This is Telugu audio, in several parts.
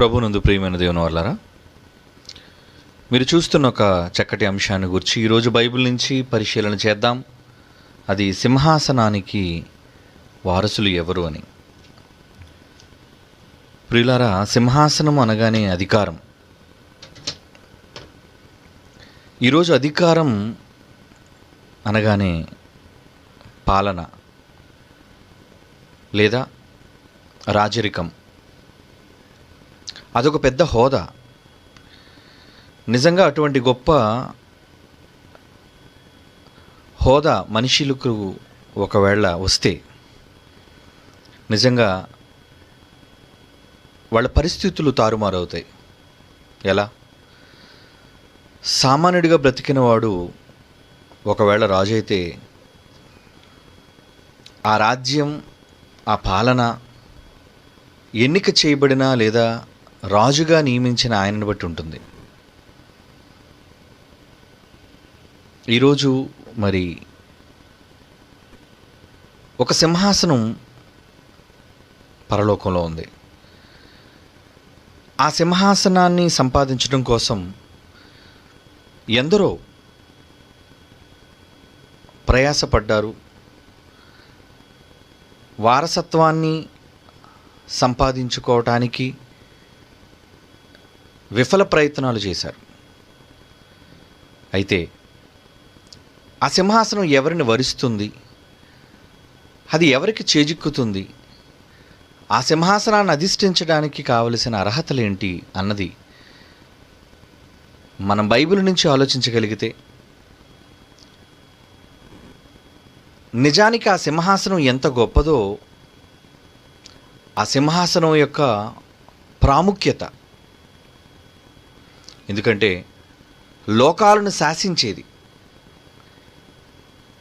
ప్రభునందు ప్రియమైన దేవుని వాళ్ళారా, మీరు చూస్తున్న ఒక చక్కటి అంశాన్ని గురించి ఈరోజు బైబిల్ నుంచి పరిశీలన చేద్దాం. అది సింహాసనానికి వారసులు ఎవరు అని. ప్రియులారా, సింహాసనం అనగానే అధికారం. ఈరోజు అధికారం అనగానే పాలన లేదా రాజరికం, అదొక పెద్ద హోదా. నిజంగా అటువంటి గొప్ప హోదా మనుషులకు ఒకవేళ వస్తే నిజంగా వాళ్ళ పరిస్థితులు తారుమారవుతాయి. ఎలా? సామాన్యుడిగా బ్రతికిన వాడు ఒకవేళ రాజు అయితే ఆ రాజ్యం, ఆ పాలన ఎన్నిక చేయబడిన లేదా రాజుగా నియమించిన ఆయనను బట్టి ఉంటుంది. ఈరోజు మరి ఒక సింహాసనం పరలోకంలో ఉంది. ఆ సింహాసనాన్ని సంపాదించడం కోసం ఎందరో ప్రయాసపడ్డారు. వారసత్వాన్ని సంపాదించుకోవటానికి విఫల ప్రయత్నాలు చేశారు. అయితే ఆ సింహాసనం ఎవరిని వరిస్తుంది, అది ఎవరికి చేజిక్కుతుంది, ఆ సింహాసనాన్ని అధిష్ఠించడానికి కావలసిన అర్హతలు ఏంటి అన్నది మనం బైబిల్ నుంచి ఆలోచించగలిగితే నిజానికి ఆ సింహాసనం ఎంత గొప్పదో, ఆ సింహాసనం యొక్క ప్రాముఖ్యత. ఎందుకంటే లోకాలను శాసించేది.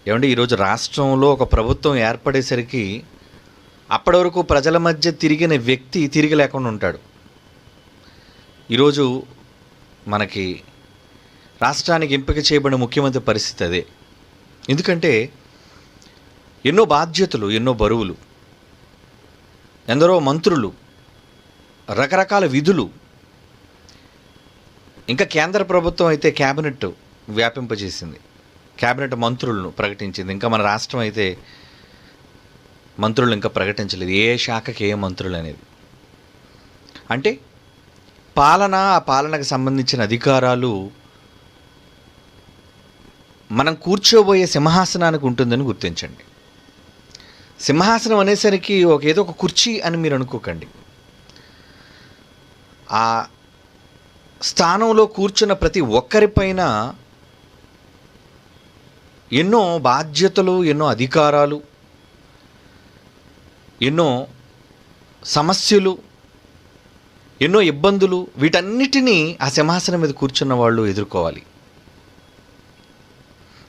ఏమంటే ఈరోజు రాష్ట్రంలో ఒక ప్రభుత్వం ఏర్పడేసరికి అప్పటి వరకు ప్రజల మధ్య తిరిగిన వ్యక్తి తిరిగి లేకుండా ఉంటాడు. ఈరోజు మనకి రాష్ట్రానికి ఎంపిక చేయబడిన ముఖ్యమంత్రి పరిస్థితి అదే. ఎందుకంటే ఎన్నో బాధ్యతలు, ఎన్నో బరువులు, ఎందరో మంత్రులు, రకరకాల విధులు. ఇంకా కేంద్ర ప్రభుత్వం అయితే క్యాబినెట్ వ్యాపింపజేసింది, క్యాబినెట్ మంత్రులను ప్రకటించింది. ఇంకా మన రాష్ట్రం అయితే మంత్రులు ఇంకా ప్రకటించలేదు, ఏ శాఖకి ఏ మంత్రులు అనేది. అంటే పాలన, ఆ పాలనకు సంబంధించిన అధికారాలు మనం కూర్చోబోయే సింహాసనానికి ఉంటుందని గుర్తించండి. సింహాసనం అనేసరికి ఏదో ఒక కుర్చీ అని మీరు అనుకోకండి. ఆ స్థానంలో కూర్చున్న ప్రతి ఒక్కరిపైన ఎన్నో బాధ్యతలు, ఎన్నో అధికారాలు, ఎన్నో సమస్యలు, ఎన్నో ఇబ్బందులు, వీటన్నిటినీ ఆ సింహాసనం మీద కూర్చున్న వాళ్ళు ఎదుర్కోవాలి.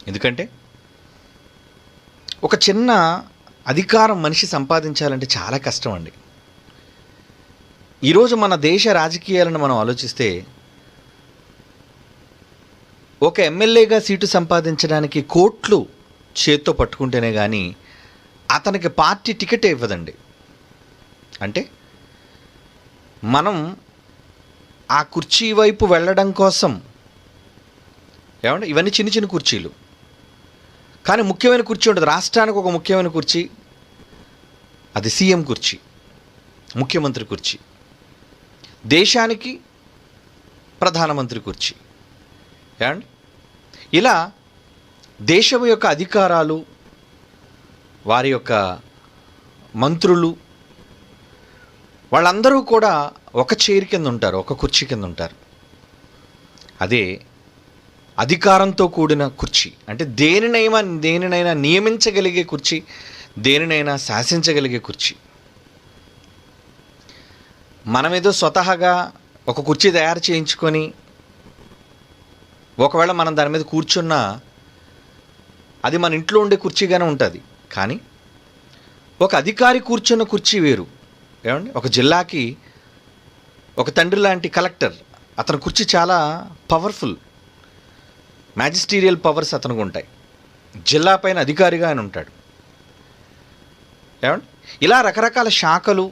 ఎందుకంటే ఒక చిన్న అధికారం మనిషి సంపాదించాలంటే చాలా కష్టం అండి. ఈరోజు మన దేశ రాజకీయాలను మనం ఆలోచిస్తే ఒక ఎమ్మెల్యేగా సీటు సంపాదించడానికి కోట్లు చేత్తో పట్టుకుంటేనే కానీ అతనికి పార్టీ టికెట్ ఇవ్వదండి. అంటే మనం ఆ కుర్చీ వైపు వెళ్ళడం కోసం, ఏమంటే ఇవన్నీ చిన్న చిన్న కుర్చీలు, కానీ ముఖ్యమైన కుర్చీ ఉంటుంది. రాష్ట్రానికి ఒక ముఖ్యమైన కుర్చీ, అది సీఎం కుర్చీ, ముఖ్యమంత్రి కుర్చీ. దేశానికి ప్రధానమంత్రి కుర్చీ. ఏమండి ఇలా దేశం యొక్క అధికారాలు, వారి యొక్క మంత్రులు, వాళ్ళందరూ కూడా ఒక చైర్ కింద ఉంటారు, ఒక కుర్చీ కింద ఉంటారు. అదే అధికారంతో కూడిన కుర్చీ. అంటే దేనినైనా నియమించగలిగే కుర్చీ, దేనినైనా శాసించగలిగే కుర్చీ. మనమేదో స్వతహాగా ఒక కుర్చీ తయారు చేయించుకొని ఒకవేళ మనం దాని మీద కూర్చున్నా అది మన ఇంట్లో ఉండే కుర్చీగానే ఉంటుంది. కానీ ఒక అధికారి కూర్చున్న కుర్చీ వేరు. ఏమండి, ఒక జిల్లాకి ఒక తండ్రి లాంటి కలెక్టర్, అతని కుర్చీ చాలా పవర్ఫుల్, మ్యాజిస్టీరియల్ పవర్స్ అతనికి ఉంటాయి. జిల్లా పైన అధికారిగా ఆయన ఉంటాడు. ఏమండి ఇలా రకరకాల శాఖలు,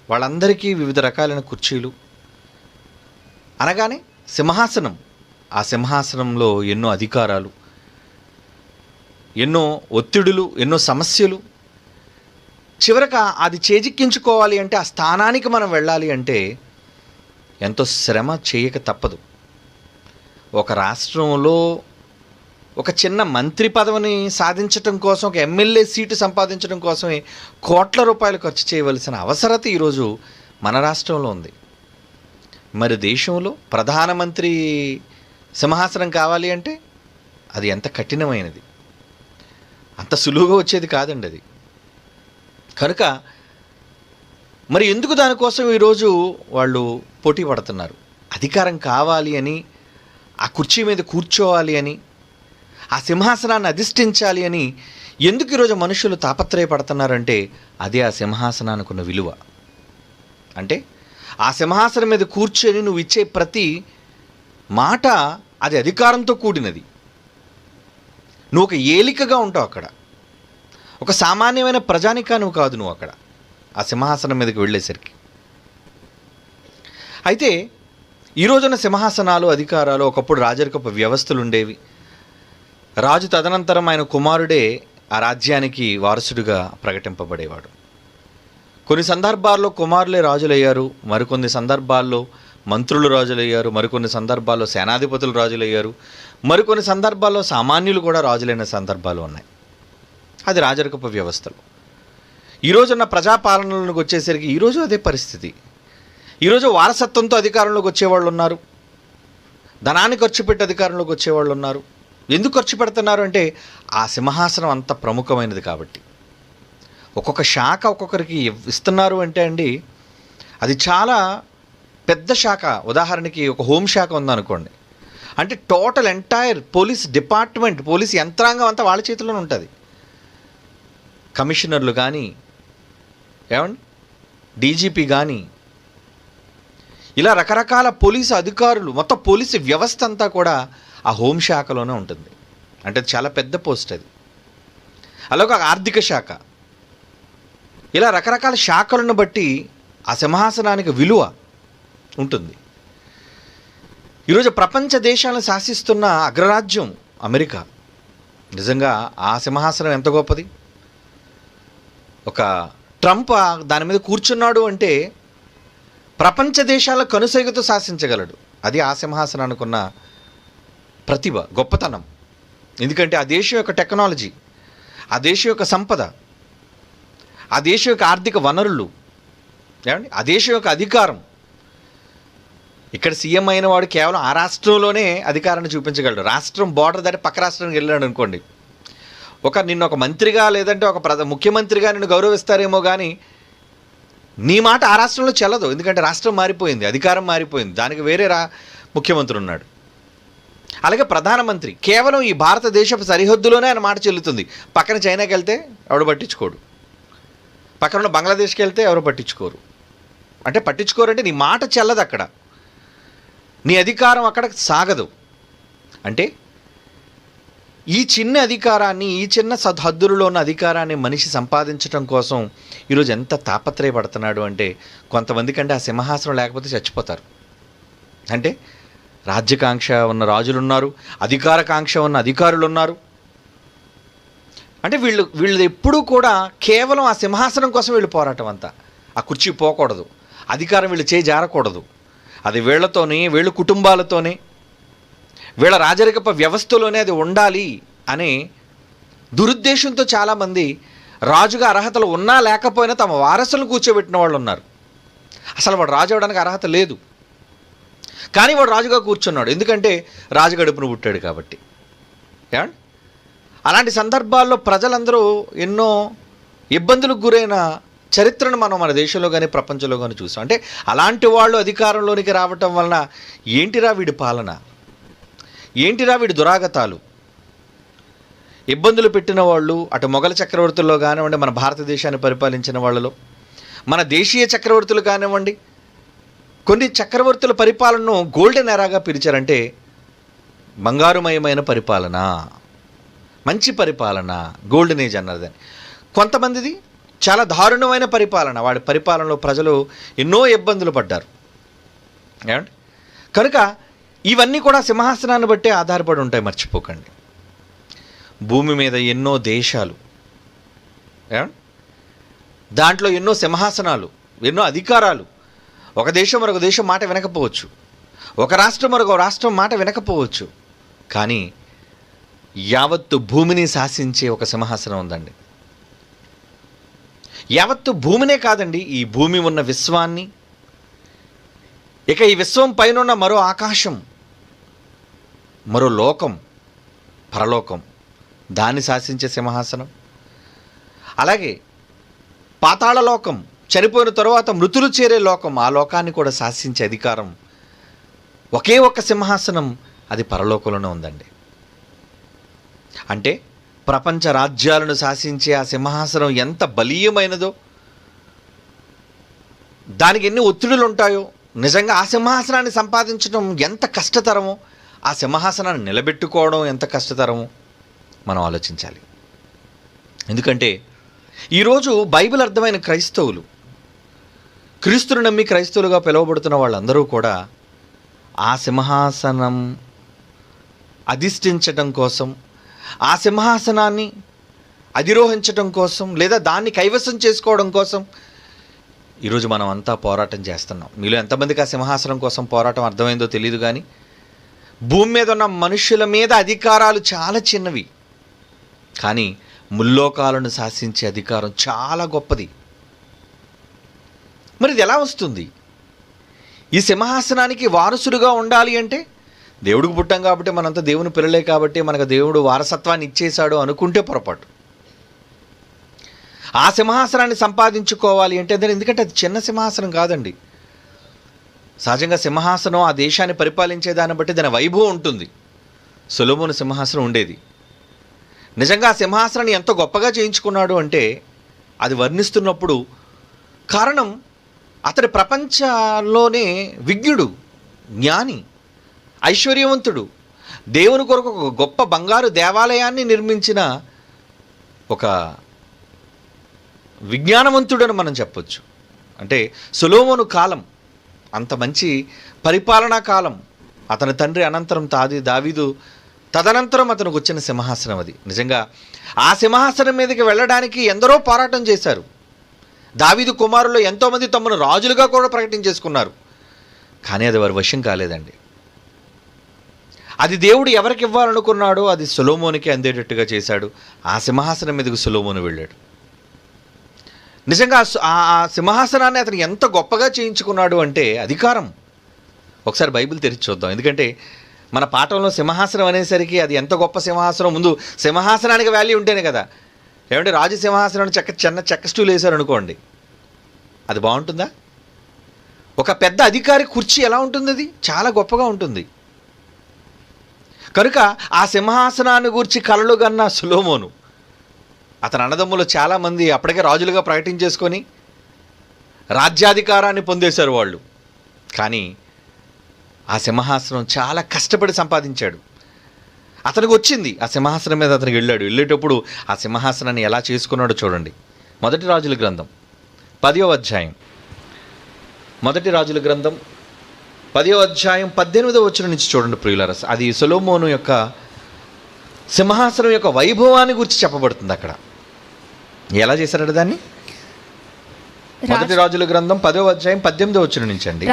వాళ్ళందరికీ వివిధ రకాలైన కుర్చీలు, అనగానే సింహాసనం, ఆ సింహాసనంలో ఎన్నో అధికారాలు, ఎన్నో ఒత్తిడులు, ఎన్నో సమస్యలు. చివరగా అది చేజిక్కించుకోవాలి అంటే, ఆ స్థానానికి మనం వెళ్ళాలి అంటే ఎంతో శ్రమ చేయక తప్పదు. ఒక రాష్ట్రంలో ఒక చిన్న మంత్రి పదవిని సాధించటం కోసం, ఒక ఎమ్మెల్యే సీటు సంపాదించడం కోసమే కోట్ల రూపాయలు ఖర్చు చేయవలసిన అవసరత ఈరోజు మన రాష్ట్రంలో ఉంది. మరి దేశంలో ప్రధానమంత్రి సింహాసనం కావాలి అంటే అది ఎంత కఠినమైనది, అంత సులువుగా వచ్చేది కాదండి అది. కనుక మరి ఎందుకు దానికోసం ఈరోజు వాళ్ళు పోటీ పడుతున్నారు? అధికారం కావాలి అని, ఆ కుర్చీ మీద కూర్చోవాలి అని, ఆ సింహాసనాన్ని అధిష్ఠించాలి అని ఎందుకు ఈరోజు మనుషులు తాపత్రయపడుతున్నారంటే అదే ఆ సింహాసనానికి ఉన్న విలువ. అంటే ఆ సింహాసనం మీద కూర్చొని నువ్వు ఇచ్చే ప్రతి మాట అది అధికారంతో కూడినది. నువ్వు ఒక ఏలికగా ఉంటావు అక్కడ, ఒక సామాన్యమైన ప్రజానికా నువ్వు కాదు నువ్వు అక్కడ ఆ సింహాసనం మీదకి వెళ్ళేసరికి. అయితే ఈరోజున సింహాసనాలు, అధికారాలు ఒకప్పుడు రాజరికపు వ్యవస్థలు ఉండేవి. రాజు తదనంతరం ఆయన కుమారుడే ఆ రాజ్యానికి వారసుడిగా ప్రకటింపబడేవాడు. కొన్ని సందర్భాల్లో కుమారులే రాజులయ్యారు, మరికొన్ని సందర్భాల్లో మంత్రులు రాజులయ్యారు, మరికొన్ని సందర్భాల్లో సేనాధిపతులు రాజులయ్యారు, మరికొన్ని సందర్భాల్లో సామాన్యులు కూడా రాజులైన సందర్భాలు ఉన్నాయి. అది రాజరికపు వ్యవస్థలు. ఈరోజున్న ప్రజాపాలనలోకి వచ్చేసరికి ఈరోజు అదే పరిస్థితి. ఈరోజు వారసత్వంతో అధికారంలోకి వచ్చేవాళ్ళు ఉన్నారు, ధనాన్ని ఖర్చు పెట్టి అధికారంలోకి వచ్చేవాళ్ళు ఉన్నారు. ఎందుకు ఖర్చు పెడుతున్నారు అంటే ఆ సింహాసనం అంత ప్రముఖమైనది కాబట్టి. ఒక్కొక్క శాఖ ఒక్కొక్కరికి ఇస్తున్నారు అంటే అండి, అది చాలా పెద్ద శాఖ. ఉదాహరణకి ఒక హోంశాఖ ఉందనుకోండి, అంటే total entire police department, police యంత్రాంగం అంతా వాళ్ళ చేతిలోనే ఉంటుంది. కమిషనర్లు కానీ, ఏమండి డీజీపీ కానీ, ఇలా రకరకాల పోలీసు అధికారులు, మొత్తం పోలీసు వ్యవస్థ అంతా కూడా ఆ హోంశాఖలోనే ఉంటుంది. అంటే చాలా పెద్ద పోస్ట్ అది. అలాగే ఆర్థిక శాఖ, ఇలా రకరకాల శాఖలను బట్టి ఆ సింహాసనానికి విలువ ఉంటుంది. ఈరోజు ప్రపంచ దేశాలను శాసిస్తున్న అగ్రరాజ్యం అమెరికా. నిజంగా ఆ సింహాసనం ఎంత గొప్పది. ఒక ట్రంప్ దాని మీద కూర్చున్నాడు అంటే ప్రపంచ దేశాల కనుసైగతో శాసించగలడు. అది ఆ సింహాసనానికి ఉన్న ప్రతిభ, గొప్పతనం. ఎందుకంటే ఆ దేశం యొక్క టెక్నాలజీ, ఆ దేశం యొక్క సంపద, ఆ దేశం యొక్క ఆర్థిక వనరులు, ఏమండి ఆ దేశం యొక్క అధికారం. ఇక్కడ సీఎం అయిన వాడు కేవలం ఆ రాష్ట్రంలోనే అధికారాన్ని చూపించగలడు. రాష్ట్రం బోర్డర్ దాటి పక్క రాష్ట్రానికి వెళ్ళాడు అనుకోండి, నిన్ను ఒక మంత్రిగా లేదంటే ఒక ముఖ్యమంత్రిగా నిన్ను గౌరవిస్తారేమో కానీ నీ మాట ఆ రాష్ట్రంలో చెల్లదు. ఎందుకంటే రాష్ట్రం మారిపోయింది, అధికారం మారిపోయింది, దానికి వేరే ముఖ్యమంత్రి ఉన్నాడు. అలాగే ప్రధానమంత్రి కేవలం ఈ భారతదేశపు సరిహద్దులోనే ఆయన మాట చెల్లుతుంది. పక్కన చైనాకి వెళ్తే ఎవడు పట్టించుకోడు, పక్కన ఉన్న బంగ్లాదేశ్కి వెళ్తే ఎవరు పట్టించుకోరు. అంటే పట్టించుకోరంటే నీ మాట చెల్లదు అక్కడ, నీ అధికారం అక్కడ సాగదు. అంటే ఈ చిన్న అధికారాన్ని, ఈ చిన్న సరిహద్దులలో ఉన్న అధికారాన్ని మనిషి సంపాదించడం కోసం ఈరోజు ఎంత తాపత్రయపడుతున్నాడు అంటే, కొంతమందికంటే ఆ సింహాసనం లేకపోతే చచ్చిపోతారు. అంటే రాజ్యకాంక్ష ఉన్న రాజులున్నారు, అధికారకాంక్ష ఉన్న అధికారులు ఉన్నారు. అంటే వీళ్ళు ఎప్పుడూ కూడా కేవలం ఆ సింహాసనం కోసం వీళ్ళు పోరాటం అంతా. ఆ కుర్చీ పోకూడదు, అధికారం వీళ్ళు చేయి జారకూడదు. అది వీళ్లతోనే, వీళ్ళ కుటుంబాలతోనే, వీళ్ళ రాజరికపు వ్యవస్థలోనే అది ఉండాలి అనే దురుద్దేశంతో చాలామంది రాజుగా అర్హతలు ఉన్నా లేకపోయినా తమ వారసులను కూర్చోబెట్టిన వాళ్ళు ఉన్నారు. అసలు వాడు రాజు అవ్వడానికి అర్హత లేదు, కానీ వాడు రాజుగా కూర్చున్నాడు. ఎందుకంటే రాజు గడుపును పుట్టాడు కాబట్టి. ఏమండి అలాంటి సందర్భాల్లో ప్రజలందరూ ఎన్నో ఇబ్బందులకు గురైన చరిత్రను మనం మన దేశంలో కానీ ప్రపంచంలో కానీ చూసాం. అంటే అలాంటి వాళ్ళు అధికారంలోనికి రావటం వలన ఏంటిరా వీడి పాలన, ఏంటిరా వీడి దురాగతాలు, ఇబ్బందులు పెట్టిన వాళ్ళు అటు మొఘల చక్రవర్తుల్లో కానివ్వండి, మన భారతదేశాన్ని పరిపాలించిన వాళ్ళలో, మన దేశీయ చక్రవర్తులు కానివ్వండి, కొన్ని చక్రవర్తుల పరిపాలనను గోల్డెన్ ఎరాగా పిలిచారంటే బంగారుమయమైన పరిపాలన, మంచి పరిపాలన, గోల్డెన్ ఏజ్ అన్నది. కొంతమందిది చాలా దారుణమైన పరిపాలన, వాడి పరిపాలనలో ప్రజలు ఎన్నో ఇబ్బందులు పడ్డారు. ఏమండి కనుక ఇవన్నీ కూడా సింహాసనాన్ని బట్టే ఆధారపడి ఉంటాయి, మర్చిపోకండి. భూమి మీద ఎన్నో దేశాలు, దాంట్లో ఎన్నో సింహాసనాలు, ఎన్నో అధికారాలు. ఒక దేశం మరొక దేశం మాట వినకపోవచ్చు, ఒక రాష్ట్రం మరొక రాష్ట్రం మాట వినకపోవచ్చు, కానీ యావత్తు భూమిని శాసించే ఒక సింహాసనం ఉందండి. యావత్తు భూమినే కాదండి, ఈ భూమి ఉన్న విశ్వాన్ని, ఇక ఈ విశ్వం పైన ఉన్న మరో ఆకాశం, మరో లోకం, పరలోకం, దాన్ని శాసించే సింహాసనం. అలాగే పాతాళ లోకం, చనిపోయిన తరువాత మృతులు చేరే లోకం, ఆ లోకాన్ని కూడా శాసించే అధికారం ఒకే ఒక్క సింహాసనం, అది పరలోకంలోనే ఉందండి. అంటే ప్రపంచ రాజ్యాలను శాసించే ఆ సింహాసనం ఎంత బలీయమైనదో, దానికి ఎన్ని ఒత్తిడులు ఉంటాయో, నిజంగా ఆ సింహాసనాన్ని సంపాదించడం ఎంత కష్టతరమో, ఆ సింహాసనాన్ని నిలబెట్టుకోవడం ఎంత కష్టతరమో మనం ఆలోచించాలి. ఎందుకంటే ఈరోజు బైబిల్ అర్థమైన క్రైస్తవులు, క్రీస్తును నమ్మి క్రైస్తవులుగా పిలువబడుతున్న వాళ్ళందరూ కూడా ఆ సింహాసనం అధిష్ఠించటం కోసం, ఆ సింహాసనాన్ని అధిరోహించటం కోసం, లేదా దాన్ని కైవసం చేసుకోవడం కోసం ఈరోజు మనం అంతా పోరాటం చేస్తున్నాం. మీలో ఎంతమందికి ఆ సింహాసనం కోసం పోరాటం అర్థమైందో తెలియదు, కానీ భూమి మీద ఉన్న మనుషుల మీద అధికారాలు చాలా చిన్నవి, కానీ ముల్లోకాలను శాసించే అధికారం చాలా గొప్పది. మరి ఇది ఎలా వస్తుంది? ఈ సింహాసనానికి వారసుడుగా ఉండాలి అంటే, దేవుడికి పుట్టాం కాబట్టి, మనంతా దేవుని పిల్లలే కాబట్టి మనకు దేవుడు వారసత్వాన్ని ఇచ్చేశాడు అనుకుంటే పొరపాటు. ఆ సింహాసనాన్ని సంపాదించుకోవాలి అంటే, ఎందుకంటే అది చిన్న సింహాసనం కాదండి. సహజంగా సింహాసనం ఆ దేశాన్ని పరిపాలించే దాన్ని బట్టి దాని వైభవం ఉంటుంది. సొలొమోను సింహాసనం ఉండేది. నిజంగా ఆ సింహాసనాన్ని ఎంత గొప్పగా చేయించుకున్నాడు అంటే, అది వర్ణిస్తున్నప్పుడు కారణం, అతడి ప్రపంచంలోనే విజ్ఞుడు, జ్ఞాని, ఐశ్వర్యవంతుడు, దేవుని కొరకు ఒక గొప్ప బంగారు దేవాలయాన్ని నిర్మించిన ఒక విజ్ఞానవంతుడని మనం చెప్పొచ్చు. అంటే సొలొమోను కాలం అంత మంచి పరిపాలనా కాలం. అతని తండ్రి అనంతరం దావీదు తదనంతరం అతనికి వచ్చిన సింహాసనం అది. నిజంగా ఆ సింహాసనం మీదకి వెళ్ళడానికి ఎందరో పోరాటం చేశారు. దావీదు కుమారుల్లో ఎంతోమంది తమను రాజులుగా కూడా ప్రకటించేసుకున్నారు, కానీ అది వారి వశం కాలేదండి. అది దేవుడు ఎవరికి ఇవ్వాలనుకున్నాడో అది సొలొమోనుకి అందేటట్టుగా చేశాడు. ఆ సింహాసనం మీదకు సొలొమోను వెళ్ళాడు. నిజంగా ఆ సింహాసనాన్ని అతను ఎంత గొప్పగా చేయించుకున్నాడు అంటే అధికారం. ఒకసారి బైబిల్ తెరిచి చూద్దాం. ఎందుకంటే మన పాఠంలో సింహాసనం అనేసరికి అది ఎంత గొప్ప సింహాసనం, ముందు సింహాసనానికి వాల్యూ ఉంటేనే కదా. ఏమంటే రాజు సింహాసనాన్ని చెక్క స్టూల్ వేశారు అనుకోండి, అది బాగుంటుందా? ఒక పెద్ద అధికారి కుర్చీ ఎలా ఉంటుంది? అది చాలా గొప్పగా ఉంటుంది. కనుక ఆ సింహాసనాన్ని గురించి కలలు కన్న సొలొమోను, అతని అన్నదమ్ములు చాలామంది అప్పటికే రాజులుగా ప్రకటించేసుకొని రాజ్యాధికారాన్ని పొందేశారు వాళ్ళు. కానీ ఆ సింహాసనం చాలా కష్టపడి సంపాదించాడు. అతనికి వచ్చింది, ఆ సింహాసనం మీద అతనికి వెళ్ళేటప్పుడు ఆ సింహాసనాన్ని ఎలా చేసుకున్నాడో చూడండి. మొదటి రాజుల గ్రంథం 10వ అధ్యాయం, మొదటి రాజుల గ్రంథం 10వ అధ్యాయం 18వ వచనం నుంచి చూడండి ప్రియులారా. అది సొలొమోను యొక్క సింహాసనం యొక్క వైభవాన్ని గురించి చెప్పబడుతుంది. అక్కడ ఎలా చేశారట దాన్ని? మొదటి రాజుల గ్రంథం 10వ అధ్యాయం 18వ వచనం నుంచి అండి.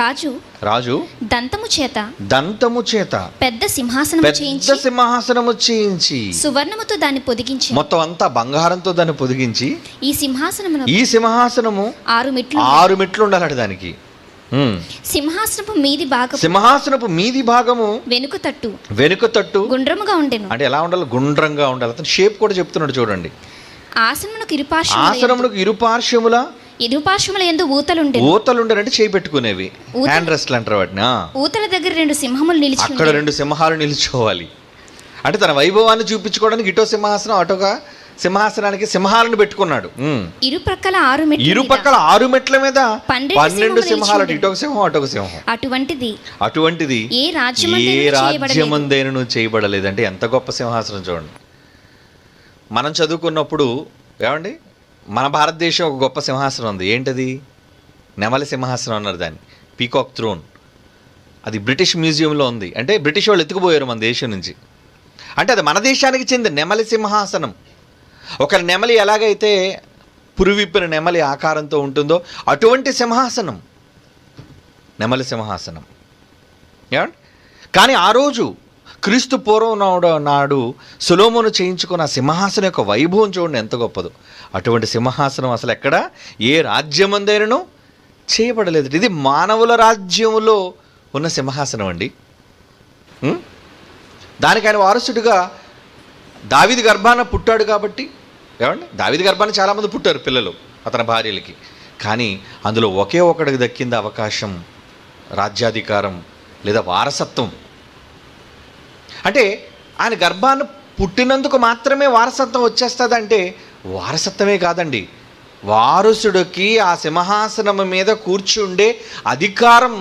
రాజు దంతము చేత పెద్ద సింహాసనము చేయించి సువర్ణముతో దాన్ని పొదిగించి, మొత్తం అంతా బంగారంతో దాన్ని పొదిగించి, ఈ సింహాసనము 6 మెట్లు ఉండాలట దానికి. సింహాసనపు మీది భాగము వెనుక తట్టు గుండ్రముగా ఉండెను. అంటే ఎలా ఉండాలి? గుండ్రంగా ఉండాలి. అతను షేప్ కూడా చెప్తున్నాడు చూడండి. ఆసనమునకు ఇరుపార్శ్వముల యందు ఊతలుండెనంటే చేయి పెట్టుకునేవి, హ్యాండ్ రెస్ట్లు అంటారు వాటిని. ఊతల దగ్గర 2 సింహములు నిలిచి, అక్కడ 2 సింహాలు నిలిచోవాలి. అంటే తన వైభవాన్ని చూపించుకోవడానికి ఇటో సింహాసనం, అటోగా సింహాసనానికి సింహాలను పెట్టుకున్నాడు. ఇరుపక్కల 6 మెట్ల మీద 12 సింహాలు, ఇటొక సింహం అటొక సింహం. అటువంటిది ఏ రాజ్యమందైనను చేయబడలేదంటే ఎంత గొప్ప సింహాసనం చూడండి. మనం చదువుకున్నప్పుడు ఏమండి, మన భారతదేశం ఒక గొప్ప సింహాసనం ఉంది. ఏంటది? నెమలి సింహాసనం అన్నారు దాన్ని, పీకాక్ థ్రోన్. అది బ్రిటిష్ మ్యూజియంలో ఉంది. అంటే బ్రిటిష్ వాళ్ళు ఎత్తుకుపోయారు మన దేశం నుంచి. అంటే అది మన దేశానికి చెందిన నెమలి సింహాసనం. ఒక నెమలి ఎలాగైతే పురివిప్పిన నెమలి ఆకారంతో ఉంటుందో అటువంటి సింహాసనం నెమలి సింహాసనం. ఏమండి? కానీ ఆ రోజు క్రీస్తు పూర్వం నాడు సొలొమోను చేయించుకున్న సింహాసనం యొక్క వైభవం చూడండి ఎంత గొప్పదో. అటువంటి సింహాసనం అసలు ఎక్కడ ఏ రాజ్యమందైనను చేయబడలేదు. ఇది మానవుల రాజ్యంలో ఉన్న సింహాసనం అండి. దానికి ఆయన వారసుడిగా దావీదు గర్భాన పుట్టాడు కాబట్టి, ఏమండి, దావీదు గర్భాన చాలామంది పుట్టారు పిల్లలు అతని భార్యలకి. కానీ అందులో ఒకే ఒకడికి దక్కింది అవకాశం, రాజ్యాధికారం లేదా వారసత్వం. అంటే ఆయన గర్భాన్ని పుట్టినందుకు మాత్రమే వారసత్వం వచ్చేస్తుందంటే వారసత్వమే కాదండి, వారసుడికి ఆ సింహాసనం మీద కూర్చుండే అధికారం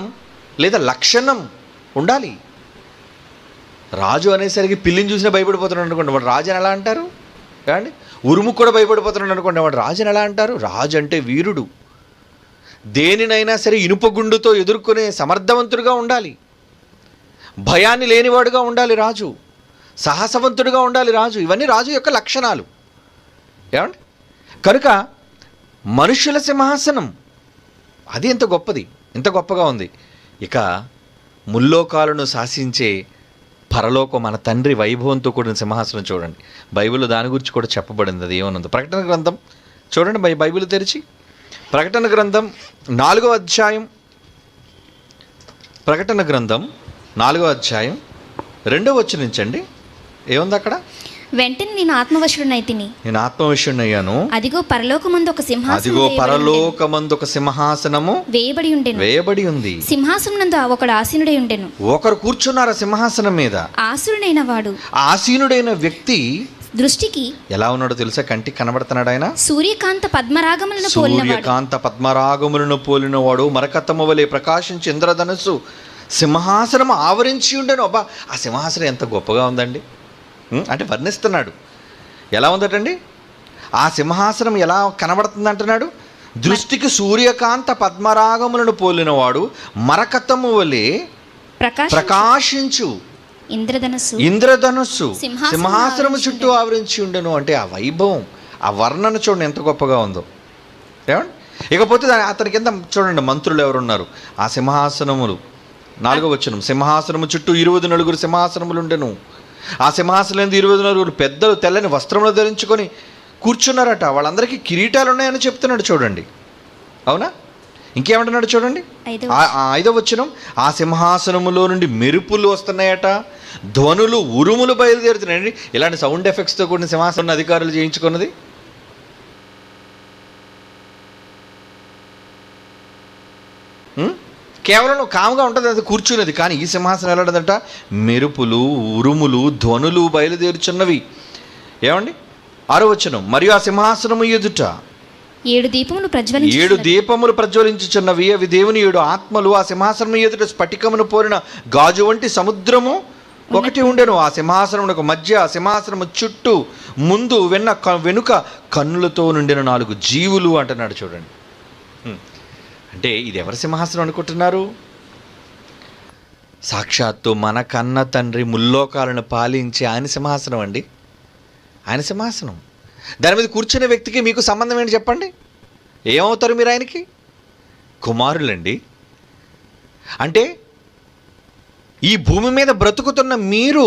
లేదా లక్షణం ఉండాలి. రాజు అనేసరికి పిల్లిని చూసినా భయపడిపోతున్నాడు అనుకోండి, వాడు రాజు అని ఎలా అంటారు? ఏమండి, ఉరుముకు కూడా భయపడిపోతున్నాడు అనుకోండి, వాడు రాజు అని ఎలా అంటారు? రాజు అంటే వీరుడు, దేనినైనా సరే ఇనుపగుండుతో ఎదుర్కొనే సమర్థవంతుడిగా ఉండాలి, భయాన్ని లేనివాడుగా ఉండాలి రాజు, సాహసవంతుడిగా ఉండాలి రాజు. ఇవన్నీ రాజు యొక్క లక్షణాలు. ఏమండి, కనుక మనుషుల సింహాసనం అది ఎంత గొప్పది, ఎంత గొప్పగా ఉంది. ఇక ముల్లోకాలను శాసించే పరలోకం మన తండ్రి వైభవంతో కూడిన సింహాసనం చూడండి. బైబిల్లో దాని గురించి కూడా చెప్పబడింది. అది ఏమనుందో ప్రకటన గ్రంథం చూడండి, బైబిల్ తెరిచి ప్రకటన గ్రంథం 4వ అధ్యాయం, ప్రకటన గ్రంథం 4వ అధ్యాయం 2వ వచనం ఏముంది అక్కడ? వెంటనే నేను ఆత్మవశుడనైతిని, నేను ఆత్మవశుడనయ్యాను, అదిగో పరలోకమందు ఒక సింహాసనము వేయబడి ఉంది. సింహాసనమునందు ఒకడు ఆసీనుడై ఉండెను. ఒకరు కూర్చున్నారు ఆ సింహాసనం మీద. ఆసీనుడైన వాడు, ఆసీనుడైన వ్యక్తి దృష్టికి ఎలా ఉన్నాడో తెలుసా? కంటికి కనబడుతున్నాడు ఆయన. సూర్యకాంత పద్మరాగములను పోలినవాడు, మరకత్తము వలె ప్రకాశించి ఇంద్రధనుస్సు సింహాసనం ఆవరించి ఉండెను. అబ్బా, ఆ సింహాసనం ఎంత గొప్పగా ఉందండి. అంటే వర్ణిస్తున్నాడు. ఎలా ఉందటండి? ఆ సింహాసనం ఎలా కనబడుతుంది అంటున్నాడు. దృష్టికి సూర్యకాంత పద్మరాగములను పోలినవాడు, మరకతము వలె ప్రకాశించు ఇంద్రధనుస్సు సింహాసనము చుట్టూ ఆవరించి ఉండెను. అంటే ఆ వైభవం, ఆ వర్ణన చూడండి ఎంత గొప్పగా ఉందో. ఏమండి, ఇకపోతే అతని కింద చూడండి మంత్రులు ఎవరున్నారు. ఆ సింహాసనములు 4వ వచనం, సింహాసనము చుట్టూ 24 సింహాసనములు ఉండెను. ఆ సింహాసనం 24 పెద్దలు తెల్లని వస్త్రములు ధరించుకొని కూర్చున్నారట. వాళ్ళందరికీ కిరీటాలు ఉన్నాయని చెప్తున్నాడు చూడండి. అవునా? ఇంకేమంటున్నాడు చూడండి 5వ వచనం, ఆ సింహాసనములో నుండి మెరుపులు వస్తున్నాయట, ధ్వనులు ఉరుములు బయలుదేరుతున్నాయండి. ఇలాంటి సౌండ్ ఎఫెక్ట్స్తో కూడిన సింహాసనం అధికారులు చేయించుకున్నది. కేవలం కాముగా ఉంటుంది అది కూర్చున్నది. కానీ ఈ సింహాసనం ఎలాంటిదంట? మెరుపులు ఉరుములు ధ్వనులు బయలుదేరుచున్నవి. ఏమండి? 6వ వచనం, మరియు ఆ సింహాసనము ఎదుట 7 దీపములు ప్రజ్వలించుచున్నవి. అవి దేవుని 7 ఆత్మలు. ఆ సింహాసనం ఎదుట స్ఫటికమును పోలిన గాజు వంటి సముద్రము ఒకటి ఉండెను. ఆ సింహాసనమునకు మధ్య, ఆ సింహాసనము చుట్టూ, ముందు వెనుక కన్నులతో నిండిన 4 జీవులు అంటున్నాడు చూడండి. అంటే ఇది ఎవరి సింహాసనం అనుకుంటున్నారు? సాక్షాత్తు మన కన్న తండ్రి ముల్లోకాలను పాలించి ఆయన సింహాసనం అండి. ఆయన సింహాసనం. దాని మీద కూర్చునే వ్యక్తికి మీకు సంబంధం ఏంటి చెప్పండి? ఏమవుతారు మీరు? ఆయనకి కుమారులండి. అంటే ఈ భూమి మీద బ్రతుకుతున్న మీరు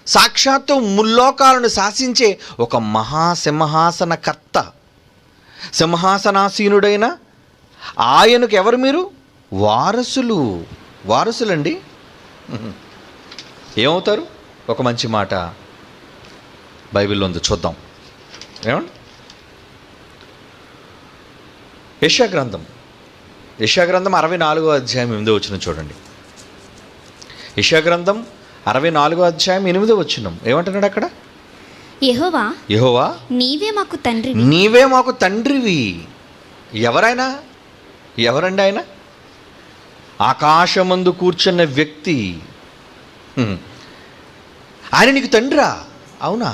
సాక్షాత్తు ముల్లోకాలను శాసించే ఒక మహాసింహాసనకర్త, సింహాసనాసీనుడైన ఆయనకు ఎవరు మీరు? వారసులండి. ఏమవుతారు? ఒక మంచి మాట బైబిల్లో ఉంది, చూద్దాం. ఏమండి? యెషయా గ్రంథం 64వ అధ్యాయం 8వ వచనం చూడండి. యెషయా గ్రంథం 64వ అధ్యాయం 8వ వచనం ఏమంటున్నాడు అక్కడ? యెహోవా నీవే మాకు తండ్రివి. ఎవరండి ఆయన? ఆకాశమందు కూర్చున్న వ్యక్తి. ఆయన నీకు తండ్రా? అవునా?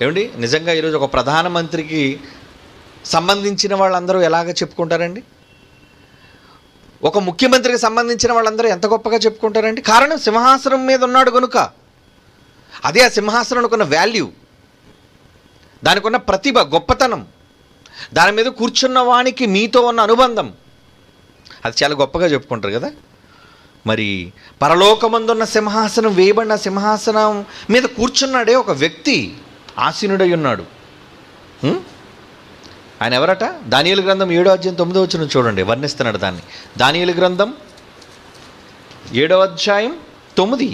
ఏమండి, నిజంగా ఈరోజు ఒక ప్రధానమంత్రికి సంబంధించిన వాళ్ళందరూ ఎలాగ చెప్పుకుంటారండి? ఒక ముఖ్యమంత్రికి సంబంధించిన వాళ్ళందరూ ఎంత గొప్పగా చెప్పుకుంటారండి? కారణం సింహాసనం మీద ఉన్నాడు కనుక. అదే ఆ సింహాసనానికి ఉన్న వాల్యూ, దానికి ఉన్న ప్రతిభ, గొప్పతనం, దాని మీద కూర్చున్న వానికి మీతో ఉన్న అనుబంధం, అది చాలా గొప్పగా చెప్పుకుంటారు కదా. మరి పరలోకమందున్న సింహాసనం, వేయబడిన సింహాసనం మీద కూర్చున్నాడే ఒక వ్యక్తి, ఆసీనుడై ఉన్నాడు. ఆయన ఎవరట? దానియేలు గ్రంథం 7వ అధ్యాయం 9వ వచనం చూడండి, వర్ణిస్తున్నాడు దాన్ని. దానియేలు గ్రంథం 7వ అధ్యాయం 9.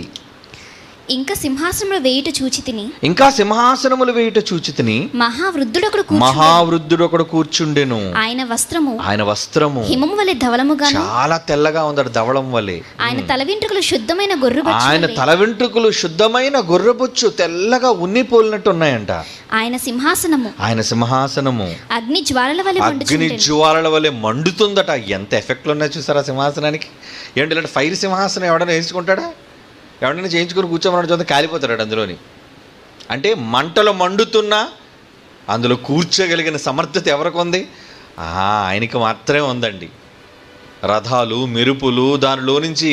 ఇంకా సింహాసనములు వేయుట చూచితిని, ఇంకా సింహాసనములు వేయుట చూచితిని, మహావృద్ధుడొకడు కూర్చుండెను. ఆయన వస్త్రము హిమము వలె ధవళముగాను, చాలా తెల్లగా ఉంది, ధవళం వలె. ఆయన తల వెంట్రుకలు శుద్ధమైన గొర్రెబొచ్చు, ఆయన తల వెంట్రుకలు శుద్ధమైన గొర్రెబొచ్చు తెల్లగా ఉన్ని పోలినట్టు ఉన్నాయంట. ఆయన సింహాసనము అగ్ని జ్వాలల వలె మండుతుందట. ఎంత ఎఫెక్ట్లు ఉన్నాయి చూసారా సింహాసనానికి. ఏంటి ఇలాంటి ఫైర్ సింహాసనం ఎవడైనా వేసుకుంటాడా? ఎవడైనా చేయించుకొని కూర్చోమన్నాడు చూద్దాం, కాలిపోతాడు అందులోని. అంటే మంటలు మండుతున్నా అందులో కూర్చోగలిగిన సమర్థత ఎవరికి ఉంది? ఆయనకి మాత్రమే ఉందండి. రథాలు, మెరుపులు, దానిలో నుంచి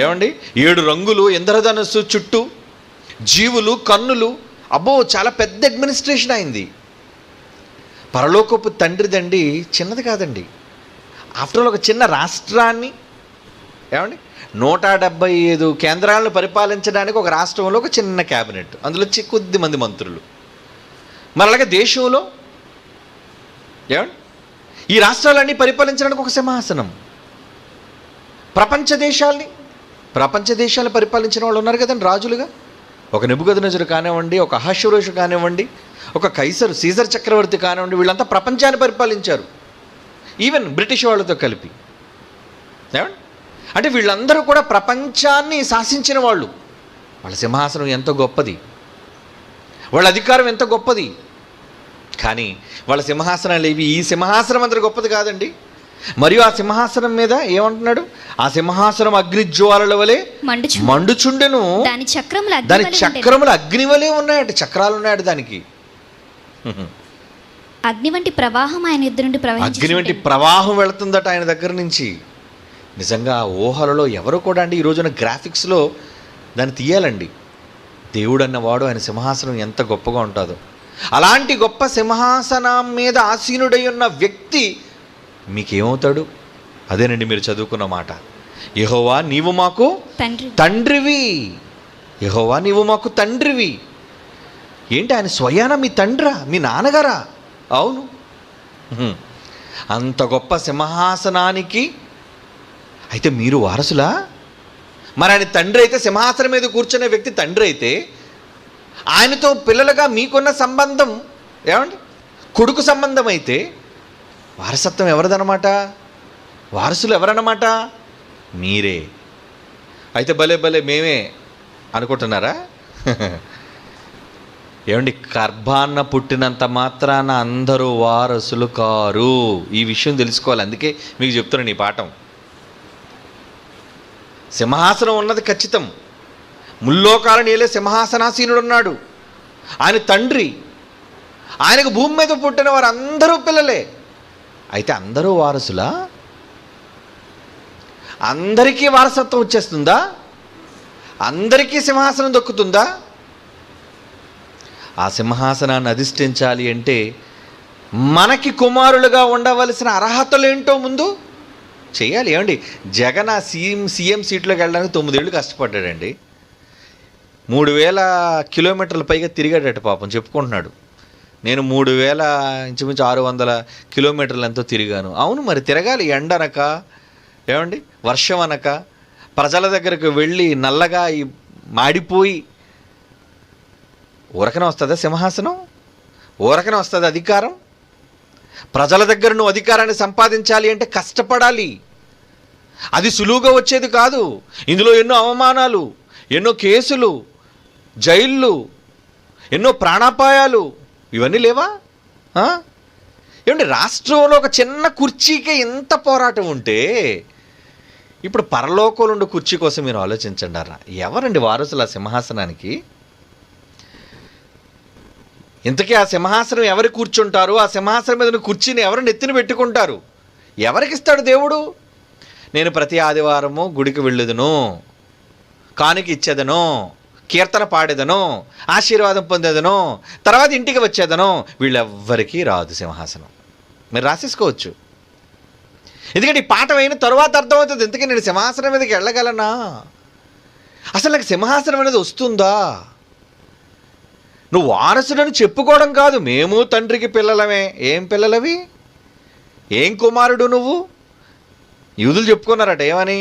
ఏమండి 7 రంగులు, ఇంద్రధనస్సు చుట్టూ, జీవులు, కన్నులు, అబ్బో చాలా పెద్ద అడ్మినిస్ట్రేషన్ అయింది. పరలోకపు తండ్రిదండి చిన్నది కాదండి. ఆఫ్టర్ ఒక చిన్న రాష్ట్రాన్ని ఏమండి 175 కేంద్రాలను పరిపాలించడానికి ఒక రాష్ట్రంలో ఒక చిన్న క్యాబినెట్, అందులో కొద్ది మంది మంత్రులు. మరి అలాగే దేశంలో ఏమండి ఈ రాష్ట్రాలన్నీ పరిపాలించడానికి ఒక సింహాసనం. ప్రపంచ దేశాలను పరిపాలించిన వాళ్ళు ఉన్నారు కదండి రాజులుగా. ఒక నెబుకద్నెజరు కానివ్వండి, ఒక అహష్వేరోషు కానివ్వండి, ఒక కైసరు, సీజర్ చక్రవర్తి కానివ్వండి, వీళ్ళంతా ప్రపంచాన్ని పరిపాలించారు, ఈవెన్ బ్రిటిష్ వాళ్ళతో కలిపి. ఏమండి అంటే వీళ్ళందరూ కూడా ప్రపంచాన్ని శాసించిన వాళ్ళు. వాళ్ళ సింహాసనం ఎంత గొప్పది, వాళ్ళ అధికారం ఎంత గొప్పది. కానీ వాళ్ళ సింహాసనాలు ఇవి. ఈ సింహాసనం అంత గొప్పది కాదండి. మరియు ఆ సింహాసనం మీద ఏమంటున్నాడు? ఆ సింహాసనం అగ్నిజ్వాలల వలె మండుచుండెను, దాని చక్రములు అగ్ని వలె ఉన్నాయట. చక్రాలు ఉన్నాయట దానికి. అగ్ని వంటి ప్రవాహం ఆయన ఎదురు నుండి అగ్ని వంటి ప్రవాహం వెళుతుందట ఆయన దగ్గర నుంచి. నిజంగా ఊహలలో ఎవరు కూడా అండి ఈ రోజున గ్రాఫిక్స్లో దాన్ని తీయాలండి. దేవుడు అన్నవాడు, ఆయన సింహాసనం ఎంత గొప్పగా ఉంటుందో. అలాంటి గొప్ప సింహాసనం మీద ఆసీనుడై ఉన్న వ్యక్తి మీకేమవుతాడు? అదేనండి మీరు చదువుకున్న మాట. యెహోవా నీవు మాకు తండ్రివి. యెహోవా నీవు మాకు తండ్రివి. ఏంటి ఆయన స్వయాన మీ తండ్రా, మీ నాన్నగారా? అవును. అంత గొప్ప సింహాసనానికి అయితే మీరు వారసులా? మరి ఆయన తండ్రి అయితే, సింహాసనం మీద కూర్చునే వ్యక్తి తండ్రి అయితే, ఆయనతో పిల్లలుగా మీకున్న సంబంధం ఏమండి కొడుకు సంబంధం అయితే, వారసత్వం ఎవరిదన్నమాట? వారసులు ఎవరన్నమాట? మీరే. అయితే భలే మేమే అనుకుంటున్నారా? ఏమండి గర్భాన్న పుట్టినంత మాత్రాన అందరూ వారసులు కారు. ఈ విషయం తెలుసుకోవాలి. అందుకే మీకు చెప్తున్నాను ఈ పాఠం. సింహాసనం ఉన్నది ఖచ్చితం. ముల్లోకాలను ఏలే సింహాసనాసీనుడు ఉన్నాడు, ఆయన తండ్రి. ఆయనకు భూమి మీద పుట్టిన వారు అందరూ పిల్లలే. అయితే అందరూ వారసులా? అందరికీ వారసత్వం వచ్చేస్తుందా? అందరికీ సింహాసనం దొక్కుతుందా? ఆ సింహాసనాన్ని అధిష్ఠించాలి అంటే మనకి కుమారులుగా ఉండవలసిన అర్హతలు ఏంటో ముందు చేయాలి. ఏమండి జగన్ ఆ సీఎం సీట్లోకి వెళ్ళడానికి 9 ఏళ్ళు కష్టపడ్డాడండి. 3000 కిలోమీటర్ల పైగా తిరిగాడట పాపం, చెప్పుకుంటున్నాడు. నేను 3000 ఇంచుమించు 600 కిలోమీటర్లు ఎంతో తిరిగాను. అవును, మరి తిరగాలి. ఎండ అనక, ఏమండి వర్షం అనక, ప్రజల దగ్గరకు వెళ్ళి నల్లగా మాడిపోయి ఊరకనే వస్తుందా సింహాసనం? ఊరకనే వస్తుంది అధికారం? ప్రజల దగ్గర నువ్వు అధికారాన్ని సంపాదించాలి అంటే కష్టపడాలి. అది సులువుగా వచ్చేది కాదు. ఇందులో ఎన్నో అవమానాలు, ఎన్నో కేసులు, జైళ్ళు, ఎన్నో ప్రాణాపాయాలు, ఇవన్నీ లేవా? ఏమంటే రాష్ట్రంలో ఒక చిన్న కుర్చీకే ఎంత పోరాటం ఉంటే, ఇప్పుడు పరలోకంలో ఉండే కుర్చీ కోసం మీరు ఆలోచించండి. ఎవరండి వారసులు ఆ సింహాసనానికి? ఇంతకీ ఆ సింహాసనం ఎవరు కూర్చుంటారు? ఆ సింహాసనం మీద కుర్చీని ఎవరు నెత్తిన పెట్టుకుంటారు? ఎవరికి ఇస్తాడు దేవుడు? నేను ప్రతి ఆదివారము గుడికి వెళ్ళుదును, కానుక ఇచ్చేదను, కీర్తన పాడేదను, ఆశీర్వాదం పొందేదను, తర్వాత ఇంటికి వచ్చేదను. వీళ్ళెవ్వరికీ రాదు సింహాసనం. మీరు రాసేసుకోవచ్చు. ఎందుకంటే ఈ పాఠం అయిన తర్వాత అర్థమవుతుంది, ఎందుకని నేను సింహాసనం మీదకి వెళ్ళగలనా, అసలు నాకు సింహాసనం అనేది వస్తుందా. నువ్వు వారసుడని చెప్పుకోవడం కాదు, మేము తండ్రికి పిల్లలమే. ఏం పిల్లలవి? ఏం కుమారుడు నువ్వు? యూదులు చెప్పుకున్నారట ఏమని,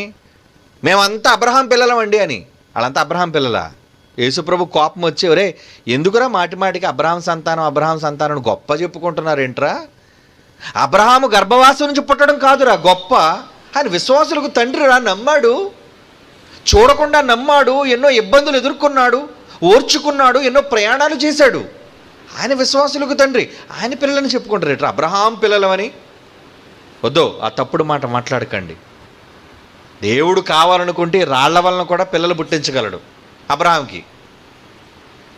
మేమంతా అబ్రహాం పిల్లలమండి అని. వాళ్ళంతా అబ్రహాం పిల్లలా? యేసుప్రభు కోపం వచ్చి, ఒరే ఎందుకురా మాటి మాటికి అబ్రహాం సంతానం గొప్ప చెప్పుకుంటున్నారు ఏంట్రా? అబ్రహాము గర్భవాసం నుంచి పుట్టడం కాదురా గొప్ప, ఆయన విశ్వాసులకు తండ్రి రా, నమ్మాడు, చూడకుండా నమ్మాడు, ఎన్నో ఇబ్బందులు ఎదుర్కొన్నాడు, ఓర్చుకున్నాడు, ఎన్నో ప్రయాణాలు చేశాడు. ఆయన విశ్వాసులకు తండ్రి, ఆయన పిల్లలని చెప్పుకుంటారు ఎట్రా అబ్రహాం పిల్లలమని? వద్దు, ఆ తప్పుడు మాట మాట్లాడకండి. దేవుడు కావాలనుకుంటే రాళ్ల వలన కూడా పిల్లలు పుట్టించగలడు. అబ్రహాంకి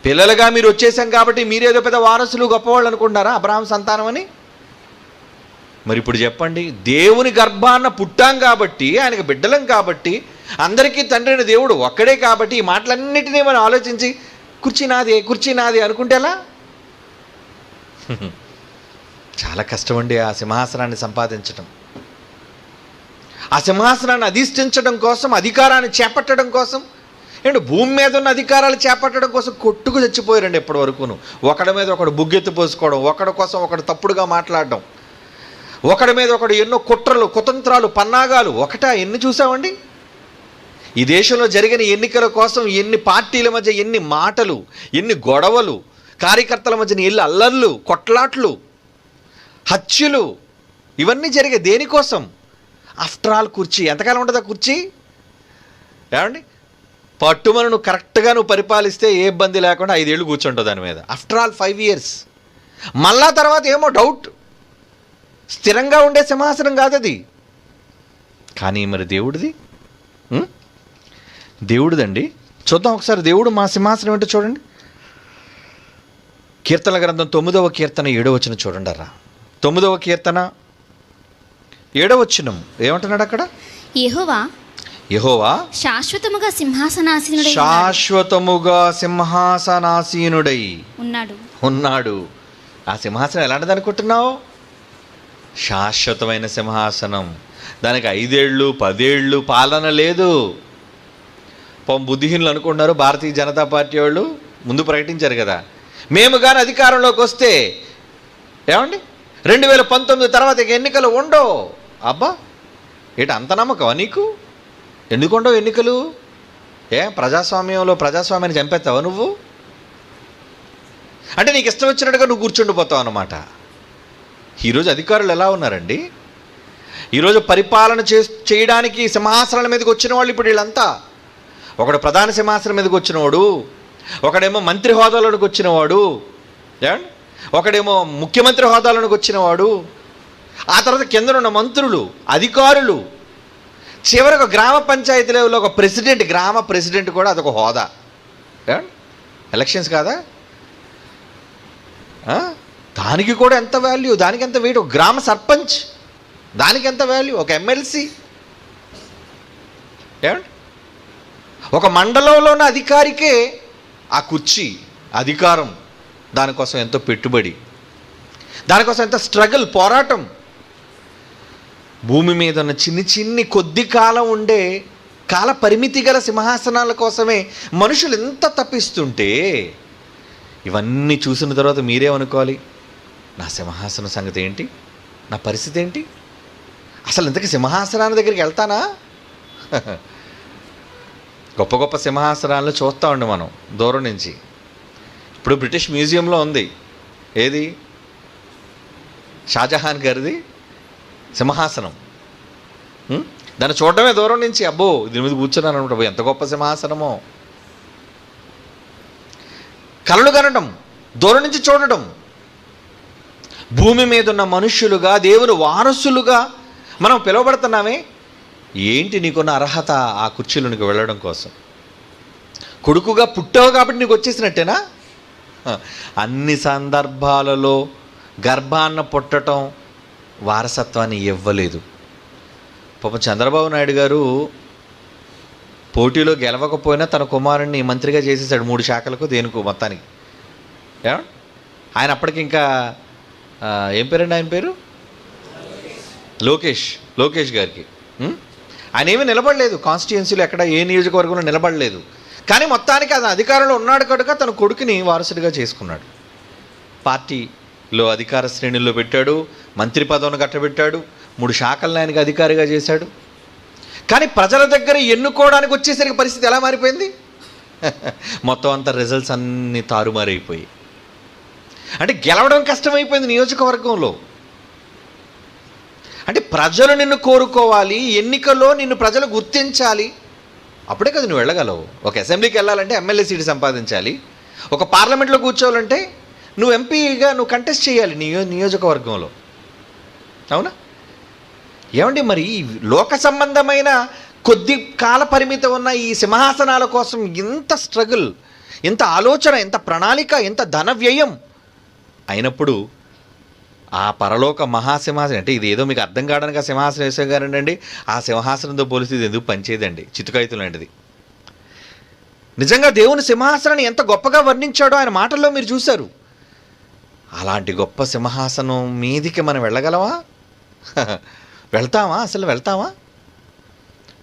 పిల్లలుగా మీరు వచ్చేసాం కాబట్టి మీరేదో పెద్ద వారసులు గొప్పవాళ్ళు అనుకుంటున్నారా అబ్రహాం సంతానం అని? మరి ఇప్పుడు చెప్పండి, దేవుని గర్భాన్న పుట్టాం కాబట్టి, ఆయనకు బిడ్డలం కాబట్టి, అందరికీ తండ్రి అయిన దేవుడు ఒక్కడే కాబట్టి, ఈ మాటలన్నిటినీ మనం ఆలోచించి కుర్చీ నాదే అనుకుంటే ఎలా? చాలా కష్టమండి ఆ సింహాసనాన్ని సంపాదించడం. ఆ సింహాసనాన్ని అధిష్ఠించడం కోసం, అధికారాన్ని చేపట్టడం కోసం, ఏంటి భూమి మీద ఉన్న అధికారాలు చేపట్టడం కోసం కొట్టుకు చచ్చిపోయారండి ఎప్పటి వరకును. ఒకడి మీద ఒకడు బుగ్గెత్తి పోసుకోవడం, ఒకడి కోసం ఒకడు తప్పుడుగా మాట్లాడడం, ఒకడి మీద ఒకడు ఎన్నో కుట్రలు, కుతంత్రాలు, పన్నాగాలు. ఎన్ని చూసామండి ఈ దేశంలో జరిగిన ఎన్నికల కోసం? ఎన్ని పార్టీల మధ్య ఎన్ని మాటలు, ఎన్ని గొడవలు, కార్యకర్తల మధ్య ఎన్ని అల్లర్లు, కొట్లాట్లు, హత్యలు, ఇవన్నీ జరిగే దేనికోసం? ఆఫ్టర్ ఆల్ కుర్చీ. ఎంతకాలం ఉంటుంది ఆ కుర్చీ? ఏమండి, పట్టుమని నువ్వు కరెక్ట్గా పరిపాలిస్తే ఏ ఇబ్బంది లేకుండా 5 ఏళ్ళు కూర్చుంటావు దాని మీద. After all 5 years. మళ్ళా తర్వాత ఏమో డౌట్, స్థిరంగా ఉండే సింహాసనం కాదు అది. కానీ మరి దేవుడిదండి. చూద్దాం ఒకసారి దేవుడు మా సింహాసనం ఏంటో చూడండి. కీర్తనల గ్రంథం 9వ కీర్తన 7వ వచనం చూడండి. 9వ కీర్తన 7వ వచనం ఏమంటున్నాడు అక్కడ? యెహోవా శాశ్వతముగా సింహాసనాసీనుడై ఉన్నాడు. ఆ సింహాసనం ఎలాంటిది అనుకుంటున్నావు? శాశ్వతమైన సింహాసనం. దానికి 5 ఏళ్ళు 10 ఏళ్ళు పాలన లేదు. బుద్ధిహీనులు అనుకుంటున్నారు. భారతీయ జనతా పార్టీ వాళ్ళు ముందు ప్రకటించారు కదా, మేము కానీ అధికారంలోకి వస్తే ఏమండి 2019 తర్వాత ఎన్నికలు ఉండవు. అబ్బా, ఏంటి అంత నమ్మకమా నీకు? ఎందుకు ఉండవు ఎన్నికలు? ప్రజాస్వామ్యాన్ని చంపేస్తావా నువ్వు? అంటే నీకు ఇష్టం వచ్చినట్టుగా నువ్వు కూర్చుండిపోతావు అన్నమాట. ఈరోజు అధికారులు ఎలా ఉన్నారండి? ఈరోజు పరిపాలన చేయడానికి సింహాసనాల మీదకి వచ్చిన వాళ్ళు ఇప్పుడు వీళ్ళంతా, ఒకడు ప్రధాన సింహాసనం మీదకి వచ్చినవాడు, ఒకడేమో మంత్రి హోదాలోకి వచ్చినవాడు, ఒకడేమో ముఖ్యమంత్రి హోదాలోకి వచ్చినవాడు, ఆ తర్వాత కింద ఉన్న మంత్రులు, అధికారులు, చివరికి గ్రామ పంచాయతీ లెవెల్లో ఒక ప్రెసిడెంట్, గ్రామ ప్రెసిడెంట్ కూడా అదొక హోదా. ఎలక్షన్స్ కాదా? దానికి కూడా ఎంత వాల్యూ, దానికి ఎంత వెయిట్. ఒక గ్రామ సర్పంచ్, దానికి ఎంత వాల్యూ. ఒక ఎమ్మెల్సీ, ఒక మండలంలో ఉన్న అధికారికే ఆ కుర్చీ, అధికారం, దానికోసం ఎంతో పెట్టుబడి, దానికోసం ఎంత స్ట్రగుల్, పోరాటం. భూమి మీద ఉన్న చిన్ని కొద్ది కాలం ఉండే కాల పరిమితి గల సింహాసనాల కోసమే మనుషులు ఎంత తప్పిస్తుంటే, ఇవన్నీ చూసిన తర్వాత మీరేమనుకోవాలి? నా సింహాసనం సంగతి ఏంటి, నా పరిస్థితి ఏంటి, అసలు ఇంతకీ సింహాసనాల దగ్గరికి వెళ్తానా? గొప్ప గొప్ప సింహాసనాలను చూస్తూ ఉండి మనం దూరం నుంచి. ఇప్పుడు బ్రిటిష్ మ్యూజియంలో ఉంది, ఏది? షాజహాన్ గారిది సింహాసనం. దాన్ని చూడడమే దూరం నుంచి. అబ్బో, దీని మీద కూర్చున్నాను అనుకుంటా, ఎంత గొప్ప సింహాసనమో. కలలు కనడం, దూరం నుంచి చూడడం. భూమి మీద ఉన్న మనుష్యులుగా, దేవుని వారసులుగా మనం పిలువబడుతున్నామే. ఏంటి నీకున్న అర్హత ఆ కుర్చీలోనికి వెళ్ళడం కోసం? కొడుకుగా పుట్టావు కాబట్టి నీకు వచ్చేసినట్టేనా? అన్ని సందర్భాలలో గర్భాన్న పుట్టడం వారసత్వాన్ని ఇవ్వలేదు. పాపం చంద్రబాబు నాయుడు గారు పోటీలో గెలవకపోయినా తన కుమారుణ్ణి మంత్రిగా చేసేసాడు 3 శాఖలకు దేనికో మొత్తానికి. ఆయన అప్పటికి ఇంకా ఏం పేరండి ఆయన పేరు? లోకేష్ గారికి. ఆయన ఏమీ నిలబడలేదు కాన్స్టిట్యుయెన్సీలో, ఎక్కడ ఏ నియోజకవర్గంలో నిలబడలేదు. కానీ మొత్తానికి అది అధికారంలో ఉన్నాడు కనుక తన కొడుకుని వారసుడిగా చేసుకున్నాడు. పార్టీలో అధికార శ్రేణుల్లో పెట్టాడు, మంత్రి పదవిని కట్టబెట్టాడు, 3 శాఖలను ఆయనకి అధికారిగా చేశాడు. కానీ ప్రజల దగ్గర ఎన్నుకోవడానికి వచ్చేసరికి పరిస్థితి ఎలా మారిపోయింది? మొత్తం అంతా రిజల్ట్స్ అన్నీ తారుమారైపోయి, అంటే గెలవడం కష్టమైపోయింది నియోజకవర్గంలో. అంటే ప్రజలు నిన్ను కోరుకోవాలి, ఎన్నికల్లో నిన్ను ప్రజలు గుర్తించాలి, అప్పుడే కదా నువ్వు వెళ్ళగలవు. ఒక అసెంబ్లీకి వెళ్ళాలంటే ఎమ్మెల్యే సీటు సంపాదించాలి, ఒక పార్లమెంట్లో కూర్చోవాలంటే నువ్వు ఎంపీగా నువ్వు కంటెస్ట్ చేయాలి నియోజకవర్గంలో. అవునా? ఏమండి, మరి లోక సంబంధమైన కొద్ది కాల పరిమితి ఉన్న ఈ సింహాసనాల కోసం ఇంత స్ట్రగుల్, ఇంత ఆలోచన, ఇంత ప్రణాళిక, ఇంత ధన వ్యయం అయినప్పుడు ఆ పరలోక మహాసింహాసనం, అంటే ఇది ఏదో మీకు అర్థం కావడానికి ఆ సింహాసనం వేసేగారండి, ఆ సింహాసనంతో పోలిస్తే ఇది ఎందుకు పనిచేయదండి, చితుకాయితం లాంటిది. నిజంగా దేవుని సింహాసనాన్ని ఎంత గొప్పగా వర్ణించాడో ఆయన మాటల్లో మీరు చూశారు. అలాంటి గొప్ప సింహాసనం మీదికి మనం వెళ్ళగలమా? వెళ్తామా? అసలు వెళ్తామా?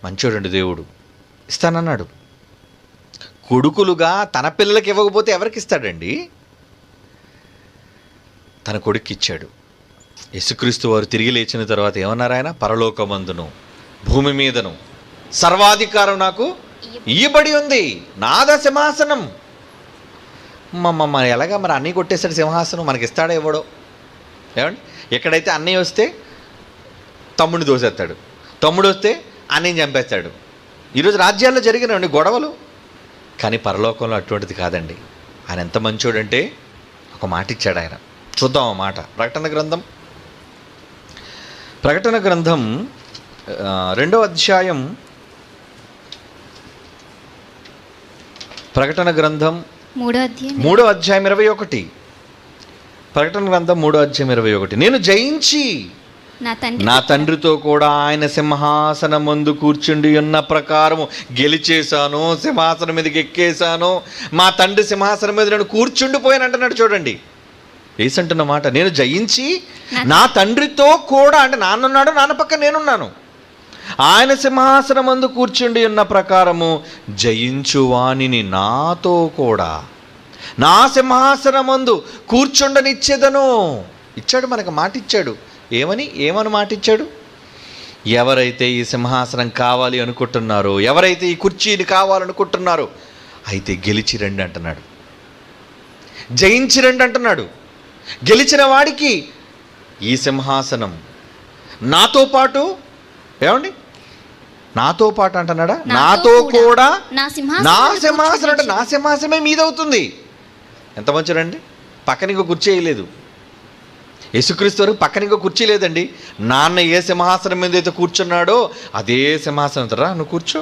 మంచోడండి దేవుడు, ఇస్తానన్నాడు. కొడుకులుగా తన పిల్లలకి ఇవ్వకపోతే ఎవరికి ఇస్తాడండి? తన కొడుక్కి ఇచ్చాడు. యేసుక్రీస్తు వారు తిరిగి లేచిన తర్వాత ఏమన్నారు ఆయన? పరలోకమందును భూమి మీదను సర్వాధికారం నాకు ఇయ్యబడి ఉంది, నాద సింహాసనం. మరి ఎలాగా? మరి అన్నీ కొట్టేశాడు సింహాసనం, మనకి ఇస్తాడో ఇవ్వడో? ఏమండి, ఎక్కడైతే అన్నయ్య వస్తే తమ్ముడిని దోసేస్తాడు, తమ్ముడు వస్తే అన్నయ్యని చంపేస్తాడు. ఈరోజు రాజ్యాల్లో జరిగినవండి గొడవలు. కానీ పరలోకంలో అటువంటిది కాదండి. ఆయన ఎంత మంచోడంటే ఒక మాట ఇచ్చాడు ఆయన. చూద్దాం ఆ మాట. ప్రకటన గ్రంథం 2వ అధ్యాయం. ప్రకటన గ్రంథం 3వ అధ్యాయం 21. ప్రకటన గ్రంథం 3వ అధ్యాయం 21. నేను జయించి నా తండ్రితో కూడా ఆయన సింహాసనం ముందు కూర్చుండి ఉన్న ప్రకారము గెలిచేశాను, సింహాసనం మీదకి ఎక్కేశాను, మా తండ్రి సింహాసనం మీద నేను కూర్చుండిపోయాను అంటున్నాడు. చూడండి ఏసంటున్న మాట, నేను జయించి నా తండ్రితో కూడా, అంటే నాన్నున్నాడు, నాన్న పక్క నేనున్నాను, ఆయన సింహాసనం ముందు కూర్చుండి ఉన్న ప్రకారము జయించువానిని నాతో కూడా నా సింహాసనం ముందు కూర్చుండనిచ్చేదను. ఇచ్చాడు, మనకు మాట ఇచ్చాడు. ఏమని మాట ఇచ్చాడు? ఎవరైతే ఈ సింహాసనం కావాలి అనుకుంటున్నారో, ఎవరైతే ఈ కుర్చీని కావాలనుకుంటున్నారో, అయితే గెలిచి రండి అంటున్నాడు, జయించి రండి అంటున్నాడు. గెలిచిన వాడికి ఈ సింహాసనం నాతో పాటు, ఏమండి నాతో పాటు అంటున్నాడా? నాతో కూడా నా సింహాసనం, అంటే నా సింహాసనమే మీదవుతుంది. ఎంత మంచిదండి. పక్కన ఇంకో కుర్చీ వేయలేదు. యేసుక్రీస్తు వరకు పక్కన ఇంకో కుర్చీ లేదండి. నాన్న ఏ సింహాసనం మీద అయితే కూర్చున్నాడో అదే సింహాసనం రా నువ్వు కూర్చో.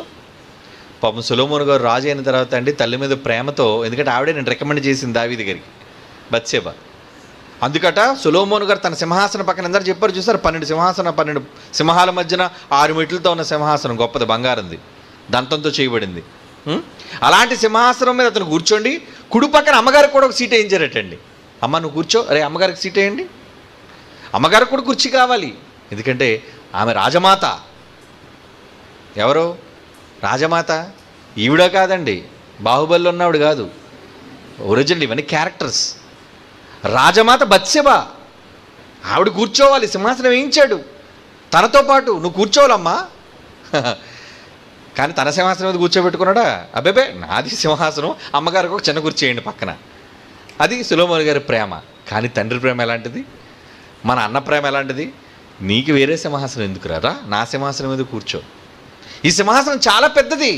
పాపం సొలొమోను గారు రాజు అయిన తర్వాత అండి తల్లి మీద ప్రేమతో, ఎందుకంటే ఆవిడే నేను రికమెండ్ చేసింది దావీదు గారికి, బత్షెబ. అందుకట సొలొమోను గారు తన సింహాసనం పక్కన అందరూ చెప్పారు చూసారు, 12 సింహాల మధ్యన 6 మెట్లతో ఉన్న సింహాసనం, గొప్పది, బంగారంది, దంతంతో చేయబడింది. అలాంటి సింహాసనం మీద అతను కూర్చోండి. కుడి పక్కన అమ్మగారికి కూడా ఒక సీట్ వేయించారటండి. అమ్మ నువ్వు కూర్చో, అరే అమ్మగారికి సీట్ వేయండి. అమ్మగారికి కూడా కుర్చీ కావాలి, ఎందుకంటే ఆమె రాజమాత. ఎవరు రాజమాత? ఈవిడ కాదండి, బాహుబలిలో ఉన్నవాడు కాదు, ఒరిజినల్. ఇవన్నీ క్యారెక్టర్స్. రాజమాత బత్షెబ, ఆవిడ కూర్చోవాలి, సింహాసనం వేయించాడు తనతో పాటు. నువ్వు కూర్చోవాలమ్మా. కానీ తన సింహాసనం మీద కూర్చోబెట్టుకున్నాడా? అబ్బాబే నాది సింహాసనం, అమ్మగారికి ఒక చిన్న కుర్చీ వేయండి పక్కన. అది సొలొమోను గారి ప్రేమ. కానీ తండ్రి ప్రేమ ఎలాంటిది? మన అన్న ప్రేమ ఎలాంటిది? నీకు వేరే సింహాసనం ఎందుకు రారా, నా సింహాసనం మీద కూర్చో. ఈ సింహాసనం చాలా పెద్దది.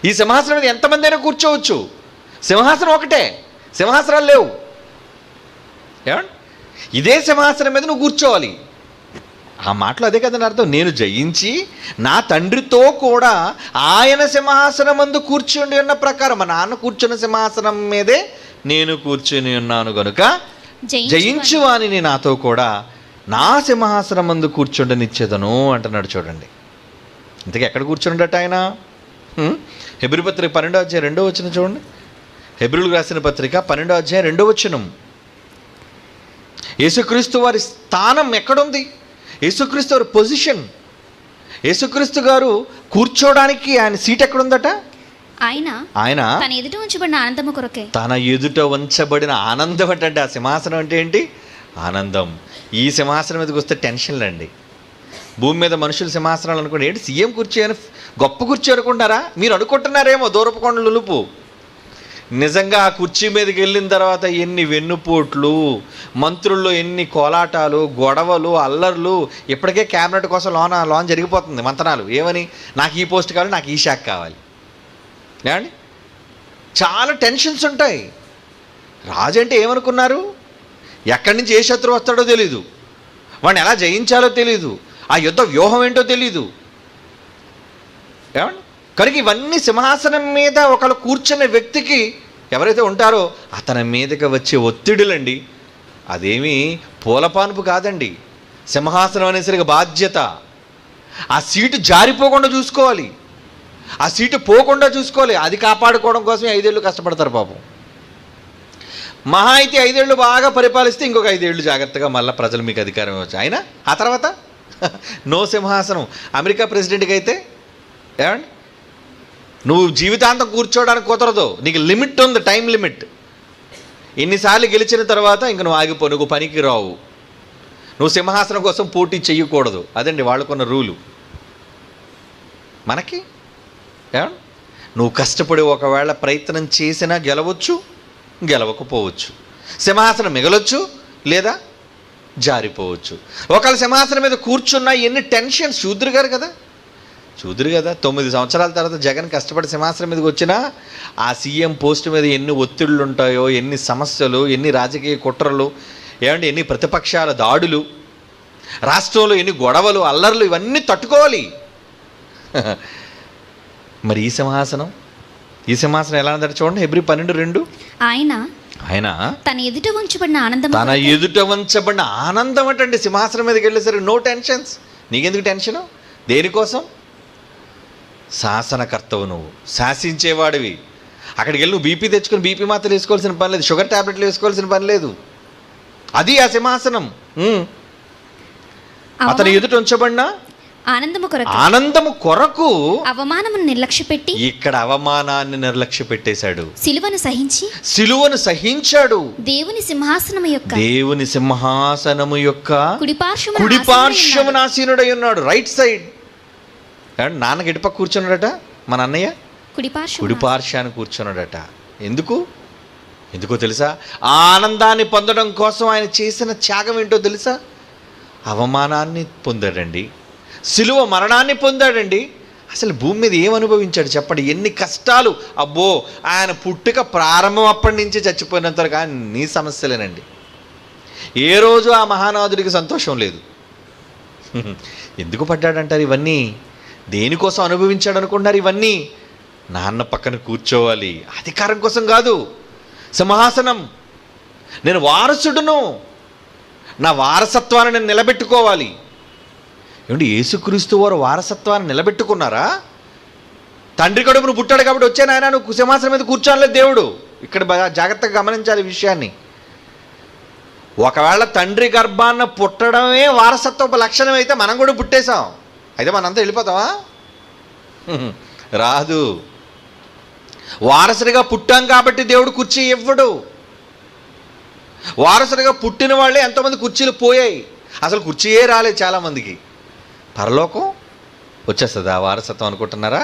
ఈ సింహాసనం మీద ఎంతమంది అయినా కూర్చోవచ్చు. సింహాసనం ఒకటే, సింహాసనాలు లేవు. ఏమండి, ఇదే సింహాసనం మీద నువ్వు కూర్చోవాలి. ఆ మాటలో అదే కదని అర్థం. నేను జయించి నా తండ్రితో కూడా ఆయన సింహాసనం ముందు కూర్చుండి ఉన్న ప్రకారం, మా నాన్న కూర్చున్న సింహాసనం మీదే నేను కూర్చుని ఉన్నాను గనుక జయించువానిని నాతో కూడా నా సింహాసనం ముందు కూర్చుండనిచ్చేదను అంటున్నాడు చూడండి. ఇంతకీ ఎక్కడ కూర్చుండట ఆయన? హెబ్రీ పత్రిక 12వ అధ్యాయం 2వ వచనం చూడండి. హెబ్రీయులకు రాసిన పత్రిక 12వ అధ్యాయం 2వ వచనం. యేసుక్రీస్తు వారి స్థానం ఎక్కడుంది? యేసుక్రీస్తు వారి పొజిషన్, యేసుక్రీస్తు గారు కూర్చోడానికి ఆయన సీట్ ఎక్కడుందట? ఆయన తన ఎదుట ఉంచబడిన ఆనందము కొరకే. తన ఎదుట ఉంచబడిన ఆనందం అంటే ఆ సింహాసనం అంటే ఏంటి? ఆనందం. ఈ సింహాసనం మీదకి వస్తే టెన్షన్లు అండి. భూమి మీద మనుషుల సింహాసనాలు అనుకోండి, ఏంటి సీఎం కుర్చీ అని గొప్ప కుర్చీ అనుకుంటారా? మీరు అనుకుంటున్నారేమో దూరపు కొండలు ఉలుపు. నిజంగా ఆ కుర్చీ మీదకి వెళ్ళిన తర్వాత ఎన్ని వెన్నుపోట్లు, మంత్రుల్లో ఎన్ని కోలాటాలు, గొడవలు, అల్లర్లు. ఇప్పటికే క్యాబినెట్ కోసం లోన్ జరిగిపోతుంది మంతనాలు. ఏమని? నాకు ఈ పోస్ట్ కావాలి, నాకు ఈ శాఖ కావాలి. ఏమండి, చాలా టెన్షన్స్ ఉంటాయి. రాజు అంటే ఏమనుకున్నారు? ఎక్కడి నుంచి ఏ శత్రువు వస్తాడో తెలీదు, వాడిని ఎలా జయించాలో తెలీదు, ఆ యుద్ధ వ్యూహం ఏంటో తెలీదు. ఏమండి, కనుక ఇవన్నీ సింహాసనం మీద ఒకళ్ళు కూర్చున్న వ్యక్తికి ఎవరైతే ఉంటారో అతని మీదకి వచ్చే ఒత్తిడులండి. అదేమీ పూలపానుపు కాదండి. సింహాసనం అనేసరికి బాధ్యత. ఆ సీటు జారిపోకుండా చూసుకోవాలి, ఆ సీటు పోకుండా చూసుకోవాలి. అది కాపాడుకోవడం కోసమే 5 ఏళ్ళు కష్టపడతారు పాపం. మహా అయితే 5 ఏళ్ళు బాగా పరిపాలిస్తే ఇంకొక 5 ఏళ్ళు జాగ్రత్తగా మళ్ళీ ప్రజలు మీకు అధికారం ఇవ్వచ్చు. అయినా ఆ తర్వాత నో సింహాసనం. అమెరికా ప్రెసిడెంట్కి అయితే ఏమండి, నువ్వు జీవితాంతం కూర్చోవడానికి కుదరదు, నీకు లిమిట్ ఉంది, టైం లిమిట్. ఇన్నిసార్లు గెలిచిన తర్వాత ఇంక నువ్వు ఆగిపో, నువ్వు పనికి రావు, నువ్వు సింహాసనం కోసం పోటీ చేయకూడదు. అదండి వాళ్ళకున్న రూలు. మనకి ఏమండి, నువ్వు కష్టపడి ఒకవేళ ప్రయత్నం చేసినా గెలవచ్చు, గెలవకపోవచ్చు. సింహాసనం మిగలొచ్చు లేదా జారిపోవచ్చు. ఒకళ్ళ సింహాసనం మీద కూర్చున్నా ఎన్ని టెన్షన్స్. చూదురు కదా 9 సంవత్సరాల తర్వాత జగన్ కష్టపడి సింహాసనం మీదకి వచ్చినా ఆ సీఎం పోస్ట్ మీద ఎన్ని ఒత్తిళ్ళు ఉంటాయో, ఎన్ని సమస్యలు, ఎన్ని రాజకీయ కుట్రలు, ఏమంటే ఎన్ని ప్రతిపక్షాల దాడులు, రాష్ట్రంలో ఎన్ని గొడవలు, అల్లర్లు, ఇవన్నీ తట్టుకోవాలి. మరి ఈ సింహాసనం ఎలా ఉందంటే చూడండి. హెబ్రీ 12:2. ఆయన తన ఎదుట ఉంచబడిన ఆనందం. తన ఎదుట ఉంచబడిన ఆనందం అంటే సింహాసనం మీదకి వెళ్ళేసరికి నో టెన్షన్స్. నీకెందుకు టెన్షను? దేనికోసం? శాసనకర్తవు, నువ్వు శాసించేవాడివి. అక్కడికి వెళ్ళి నువ్వు బీపీ తెచ్చుకొని బీపీ మాత్రం వేసుకోవాల్సిన పని లేదు, షుగర్ ట్యాబ్లెట్లు వేసుకోవాల్సిన పని లేదు. అది ఆ సింహాసనం. అతని ఎదుట ఉంచబడిన ఆనందము కొరకు అవమానమును నిర్లక్ష్యపెట్టి, ఇక్కడ అవమానాన్ని నిర్లక్ష్య పెట్టేశాడు, సిలువను సహించాడు. దేవుని సింహాసనము యొక్క కుడిపార్శ్వమున ఆసీనుడై ఉన్నాడు. Right side. నాన్నకి ఎటుపక్క కూర్చున్నాడట, మన అన్నయ్య కుడిపార్శ్వాన్ని కూర్చున్నాడట. ఎందుకో తెలుసా? ఆనందాన్ని పొందడం కోసం ఆయన చేసిన త్యాగం ఏంటో తెలుసా? అవమానాన్ని పొందాడండి, సిలువ మరణాన్ని పొందాడండి. అసలు భూమి మీద ఏమనుభవించాడు చెప్పండి? ఎన్ని కష్టాలు. అబ్బో, ఆయన పుట్టుక ప్రారంభం అప్పటి నుంచి చచ్చిపోయినంత వరకు నీ సమస్యలేనండి. ఏ రోజు ఆ మహానాథుడికి సంతోషం లేదు. ఎందుకు పడ్డాడంటారు ఇవన్నీ? దేనికోసం అనుభవించాడు అనుకుంటున్నారు ఇవన్నీ? నాన్న పక్కన కూర్చోవాలి, అధికారం కోసం కాదు. సింహాసనం, నేను వారసుడును, నా వారసత్వాన్ని నేను నిలబెట్టుకోవాలి. ఏమంటే యేసుక్రీస్తు వారు వారసత్వాన్ని నిలబెట్టుకున్నారా? తండ్రి కడుపును పుట్టాడు కాబట్టి వచ్చాను ఆయన, నువ్వు సింహాసనం మీద కూర్చోనలేదు దేవుడు. ఇక్కడ జాగ్రత్తగా గమనించాలి ఈ విషయాన్ని. ఒకవేళ తండ్రి గర్భాన్న పుట్టడమే వారసత్వపు లక్షణం అయితే మనం కూడా పుట్టేశాం. అయితే మనంతా వెళ్ళిపోతామా? రాదు. వారసుడిగా పుట్టాం కాబట్టి దేవుడు కుర్చీ ఇవ్వడు. వారసుడిగా పుట్టిన వాళ్ళే ఎంతోమంది కుర్చీలు పోయాయి, అసలు కుర్చీయే రాలేదు చాలామందికి. పరలోకం వచ్చేస్తుందా వారసత్వం అనుకుంటున్నారా?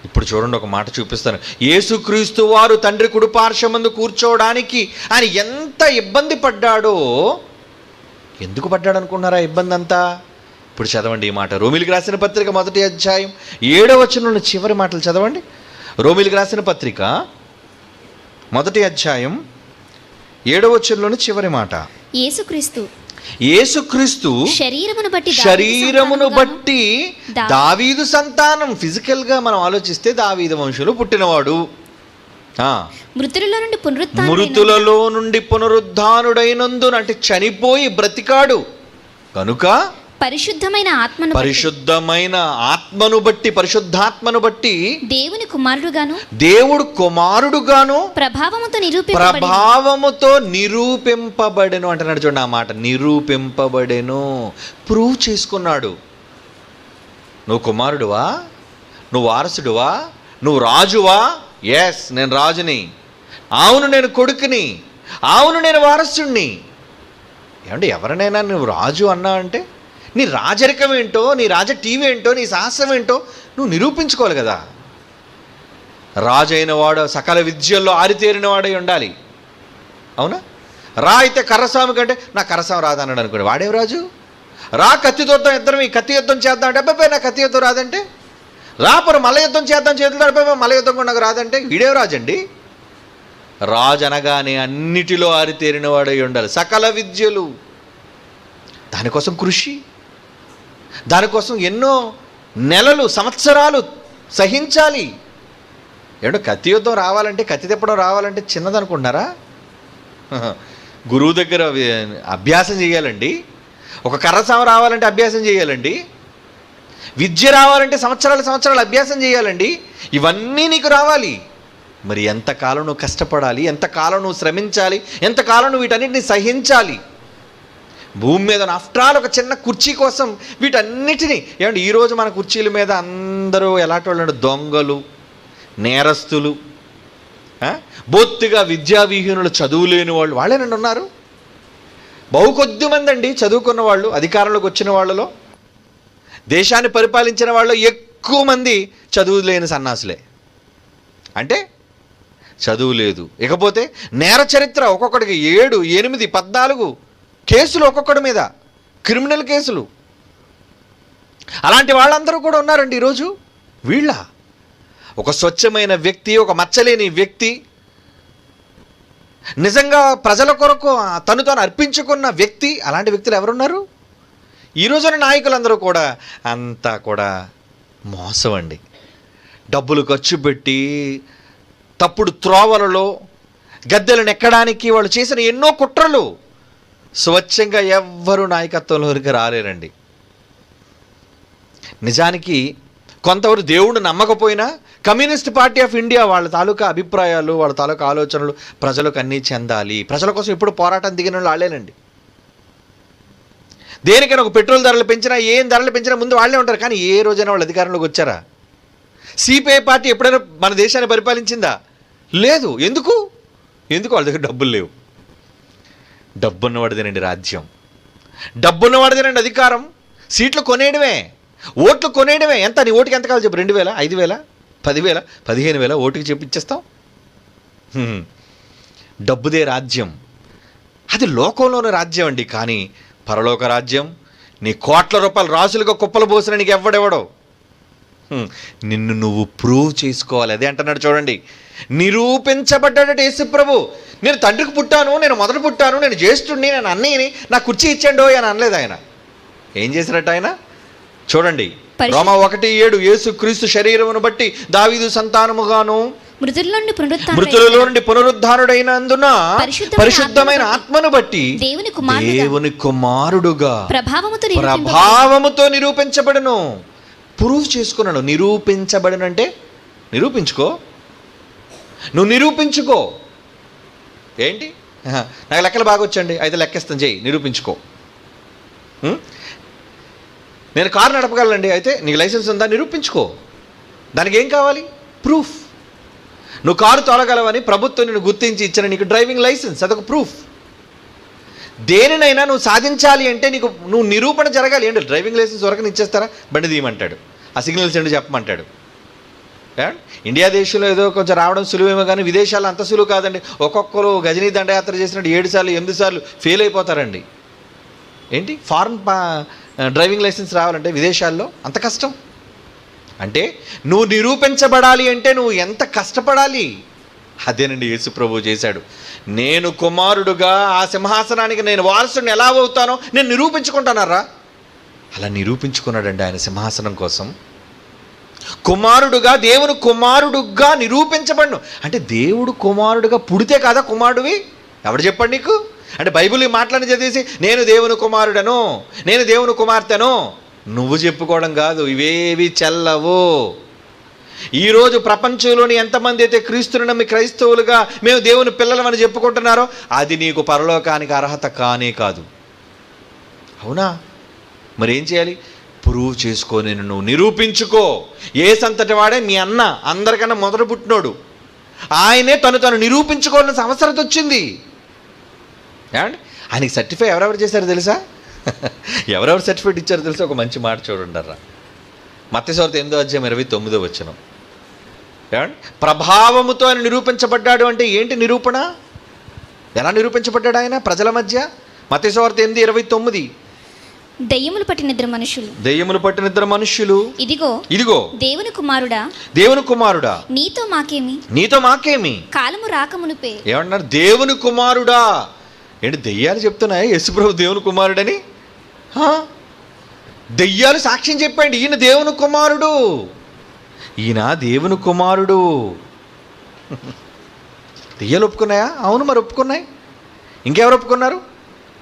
ఇప్పుడు చూడండి, ఒక మాట చూపిస్తాను. యేసుక్రీస్తు వారు తండ్రి కుడిపార్శ్వమందు కూర్చోవడానికి ఆయన ఎంత ఇబ్బంది పడ్డాడో. ఎందుకు పడ్డాడు అనుకున్నారా ఇబ్బంది అంతా? ఇప్పుడు చదవండి ఈ మాట. రోమీయులకు రాసిన పత్రిక 1వ అధ్యాయం 7వ వచనంలో చివరి మాటలు చదవండి. రోమీయులకు రాసిన పత్రిక 1వ అధ్యాయం 7వ వచనంలోని చివరి మాట. యేసుక్రీస్తు శరీరమును బట్టి దావీదు సంతానం. ఫిజికల్గా మనం ఆలోచిస్తే దావీదు వంశంలో పుట్టినవాడు. మృతులలో నుండి పునరుత్థానుడైన మృతులలో నుండి పునరుద్ధానుడైనందున, అంటే చనిపోయి బ్రతికాడు కనుక పరిశుద్ధమైన ఆత్మను పరిశుద్ధమైన ఆత్మను బట్టి, పరిశుద్ధాత్మను బట్టి దేవుని కుమారుడుగాను, దేవుడు కుమారుడుగాను ప్రభావముతో నిరూపింపబడెను అంటున్నాడు. చూడండి ఆ మాట, నిరూపింపబడెను. ప్రూవ్ చేసుకున్నాడు. నువ్వు కుమారుడువా, నువ్వు వారసుడువా, నువ్వు రాజువా? ఎస్, నేను రాజుని. అవును, నేను కొడుకుని. అవును, నేను వారసుడిని. ఏమంటే ఎవరినైనా నువ్వు రాజు అన్నా అంటే నీ రాజరికం ఏంటో, నీ రాజ టీవీ ఏంటో, నీ సాహసం ఏంటో నువ్వు నిరూపించుకోవాలి కదా. రాజు అయిన వాడు సకల విద్యల్లో ఆరితేరిన వాడై ఉండాలి. అవునా? రా అయితే కర్రస్వామి కంటే నాకు కర్రస్వామి రాదన్నాడు అనుకోండి, వాడేం రాజు? రా కత్తి యుద్ధం, ఇద్దరం ఈ కత్తి యుద్ధం చేద్దాం అంటే అబ్బాయి నాకు కత్తి యుద్ధం రాదంటే, రాపరు మల్ల యుద్ధం చేద్దాం చేతులు తడిపోయి మల్ల యుద్ధం కూడా నాకు రాదంటే వీడేం రాజండి? రాజు అనగానే అన్నిటిలో ఆరితేరిన వాడై ఉండాలి. సకల విద్యలు, దానికోసం కృషి, దానికోసం ఎన్నో నెలలు సంవత్సరాలు సహించాలి. ఏమంటే కత్తి యుద్ధం రావాలంటే, కత్తి తిప్పడం రావాలంటే చిన్నదనుకుంటున్నారా? గురువు దగ్గర అభ్యాసం చేయాలండి. ఒక కర్రసామ రావాలంటే అభ్యాసం చేయాలండి. విద్య రావాలంటే సంవత్సరాలు అభ్యాసం చేయాలండి. ఇవన్నీ నీకు రావాలి. మరి ఎంతకాలం నువ్వు కష్టపడాలి, ఎంతకాలం నువ్వు శ్రమించాలి, ఎంతకాలం నువ్వు వీటన్నిటిని సహించాలి. భూమి మీద ఆఫ్టర్ ఆల్ ఒక చిన్న కుర్చీ కోసం వీటన్నిటినీ. ఏమంటే ఈరోజు మన కుర్చీల మీద అందరూ ఎలాంటి వాళ్ళు? దొంగలు, నేరస్తులు, బొత్తిగా విద్యావిహీనులు, చదువు లేని వాళ్ళు, వాళ్ళేనండి ఉన్నారు. బహు కొద్ది మంది అండి చదువుకున్న వాళ్ళు. అధికారంలోకి వచ్చిన వాళ్ళలో, దేశాన్ని పరిపాలించిన వాళ్ళు ఎక్కువ మంది చదువు లేని సన్నాసులే. అంటే చదువు లేదు. ఇకపోతే నేర చరిత్ర, ఒక్కొక్కడికి 7, 8, 14 కేసులు ఒక్కొక్కడి మీద, క్రిమినల్ కేసులు. అలాంటి వాళ్ళందరూ కూడా ఉన్నారండి ఈరోజు. వీళ్ళ ఒక స్వచ్ఛమైన వ్యక్తి, ఒక మచ్చలేని వ్యక్తి, నిజంగా ప్రజల కొరకు తను అర్పించుకున్న వ్యక్తి, అలాంటి వ్యక్తులు ఎవరున్నారు? ఈ రోజున నాయకులందరూ కూడా అంతా కూడా మోసం అండి. డబ్బులు ఖర్చు పెట్టి తప్పుడు త్రోవలలో గద్దెలను ఎక్కడానికి వాళ్ళు చేసిన ఎన్నో కుట్రలు. స్వచ్ఛంగా ఎవ్వరూ నాయకత్వంలోకి రాలేరండి. నిజానికి కొంతవరకు దేవుడు నమ్మకపోయినా కమ్యూనిస్ట్ పార్టీ ఆఫ్ ఇండియా వాళ్ళ తాలూకా అభిప్రాయాలు, వాళ్ళ తాలూకా ఆలోచనలు ప్రజలకు అన్నీ చెందాలి. ప్రజల కోసం ఎప్పుడు పోరాటం దిగిన వాళ్ళు వాళ్ళేనండి. దేనికైనా ఒక పెట్రోల్ ధరలు పెంచినా, ఏం ధరలు పెంచినా ముందు వాళ్ళే ఉంటారు. కానీ ఏ రోజైనా వాళ్ళు అధికారంలోకి వచ్చారా? సిపిఐ పార్టీ ఎప్పుడైనా మన దేశాన్ని పరిపాలించిందా? లేదు. ఎందుకు? వాళ్ళ దగ్గర డబ్బులు లేవు. డబ్బున్నవాడిదేనండి రాజ్యం, డబ్బున్నవాడిదేనండి అధికారం. సీట్లు కొనేయడమే, ఓట్లు కొనేయడమే. ఎంత నీ ఓటుకి ఎంత కావాలి చెప్పు? 2,000, 5,000, 10,000, 15,000 ఓటుకి చెప్పి ఇచ్చేస్తాం. డబ్బుదే రాజ్యం. అది లోకంలోని రాజ్యం అండి. కానీ పరలోక రాజ్యం నీ కోట్ల రూపాయలు రాసులుగా కుప్పలు పోసిన నీకు ఎవడెవడో. నిన్ను నువ్వు ప్రూవ్ చేసుకోవాలి. అదే అంటున్నాడు చూడండి, నిరూపించబడ్డాడట యేసుప్రభు. నేను తండ్రికి పుట్టాను, నేను మొదట పుట్టాను, నేను జ్యేష్ఠుడిని, నేను అన్నయ్యని, నా కుర్చీ ఇచ్చాడో అని అనలేదు ఆయన. ఏం చేసినట్టు ఆయన? చూడండి, రోమా 1:7, యేసు క్రీస్తు శరీరమును బట్టి దావీదు సంతానముగాను మృతులలో నుండి పునరుద్ధానుడైనందున పరిశుద్ధమైన ఆత్మను బట్టి దేవుని కుమారుడుగా ప్రభావముతో నిరూపించబడును. ప్రూవ్ చేసుకున్నాను. నిరూపించబడును అంటే నిరూపించుకో, నువ్వు నిరూపించుకో. ఏంటి? నాకు లెక్కలు బాగా వచ్చండి, అయితే లెక్కేస్తాను, చేయి, నిరూపించుకో. నేను కారు నడపగలనండి, అయితే నీకు లైసెన్స్ ఉందా? నిరూపించుకో. దానికి ఏం కావాలి? ప్రూఫ్. నువ్వు కారు తోలగలవని ప్రభుత్వం నేను గుర్తించి ఇచ్చిన నీకు డ్రైవింగ్ లైసెన్స్, అదొక ప్రూఫ్. దేనినైనా నువ్వు సాధించాలి అంటే నువ్వు నిరూపణ జరగాలి. ఏంటి? డ్రైవింగ్ లైసెన్స్ వరకు ఇచ్చేస్తారా? బండి తీయమంటాడు, ఆ సిగ్నల్స్ ఏంటో చెప్పమంటాడు. ఇండియా దేశంలో ఏదో కొంచెం రావడం సులువేమో, కానీ విదేశాల్లో అంత సులువు కాదండి. ఒక్కొక్కరు గజనీ దండయాత్ర చేసినట్టు 7 సార్లు 8 సార్లు ఫెయిల్ అయిపోతారండి. ఏంటి? ఫారెన్ డ్రైవింగ్ లైసెన్స్ రావాలంటే విదేశాల్లో అంత కష్టం. అంటే నువ్వు నిరూపించబడాలి అంటే నువ్వు ఎంత కష్టపడాలి. అదేనండి యేసు ప్రభు చేశాడు. నేను కుమారుడుగా ఆ సింహాసనానికి నేను వారసుని ఎలా అవుతానో నేను నిరూపించుకుంటానరా. అలా నిరూపించుకున్నాడండి ఆయన సింహాసనం కోసం. కుమారుడుగా, దేవుని కుమారుడుగా నిరూపించబడను. అంటే దేవుడు కుమారుడుగా పుడితే కాదా కుమారుడివి? ఎవడు చెప్పండి నీకు? అంటే బైబిల్ ఈ మాటలను చదివేసి నేను దేవుని కుమారుడను, నేను దేవుని కుమార్తెను నువ్వు చెప్పుకోవడం కాదు. ఇవేవి చెల్లవు. ఈరోజు ప్రపంచంలోని ఎంతమంది అయితే క్రీస్తుని నమ్మి క్రైస్తవులుగా మేము దేవుని పిల్లలమని చెప్పుకుంటున్నారో అది నీకు పరలోకానికి అర్హత కానే కాదు. అవునా? మరి ఏం చేయాలి? ప్రూవ్ చేసుకొని నువ్వు నిరూపించుకో. ఏ సంతటి వాడే మీ అన్న, అందరికన్నా మొదట పుట్టినోడు. ఆయనే తను నిరూపించుకోవాల్సిన అవసరం వచ్చింది. ఏమండి? ఆయనకి సర్టిఫై ఎవరెవరు చేశారు తెలుసా? ఎవరెవరు సర్టిఫికేట్ ఇచ్చారో తెలుసా? ఒక మంచి మాట చూడండి. మత్తయి సువార్త 8:29. ఏమండి? ప్రభావముతో ఆయన నిరూపించబడ్డాడు అంటే ఏంటి నిరూపణ? ఎలా నిరూపించబడ్డాడు ఆయన ప్రజల మధ్య? మత్తయి సువార్త 8:29. దెయ్యములు పట్టిన ఇద్దరు మనుషులు ఇదిగో దేవుని కుమారుడా నీతో మాకేమి కాలము రాకమునుపే. ఏమన్నారు? దేవుని కుమారుడా. ఏంటి దెయ్యాలు చెప్తున్నాయి యేసుప్రభు దేవుని కుమారుడని? దెయ్యాలు సాక్ష్యం చెప్పండి ఈయన దేవుని కుమారుడు, ఈయన దేవుని కుమారుడు. దెయ్యాలు ఒప్పుకున్నాయా? అవును, మరి ఒప్పుకున్నాయి. ఇంకెవరు ఒప్పుకున్నారు?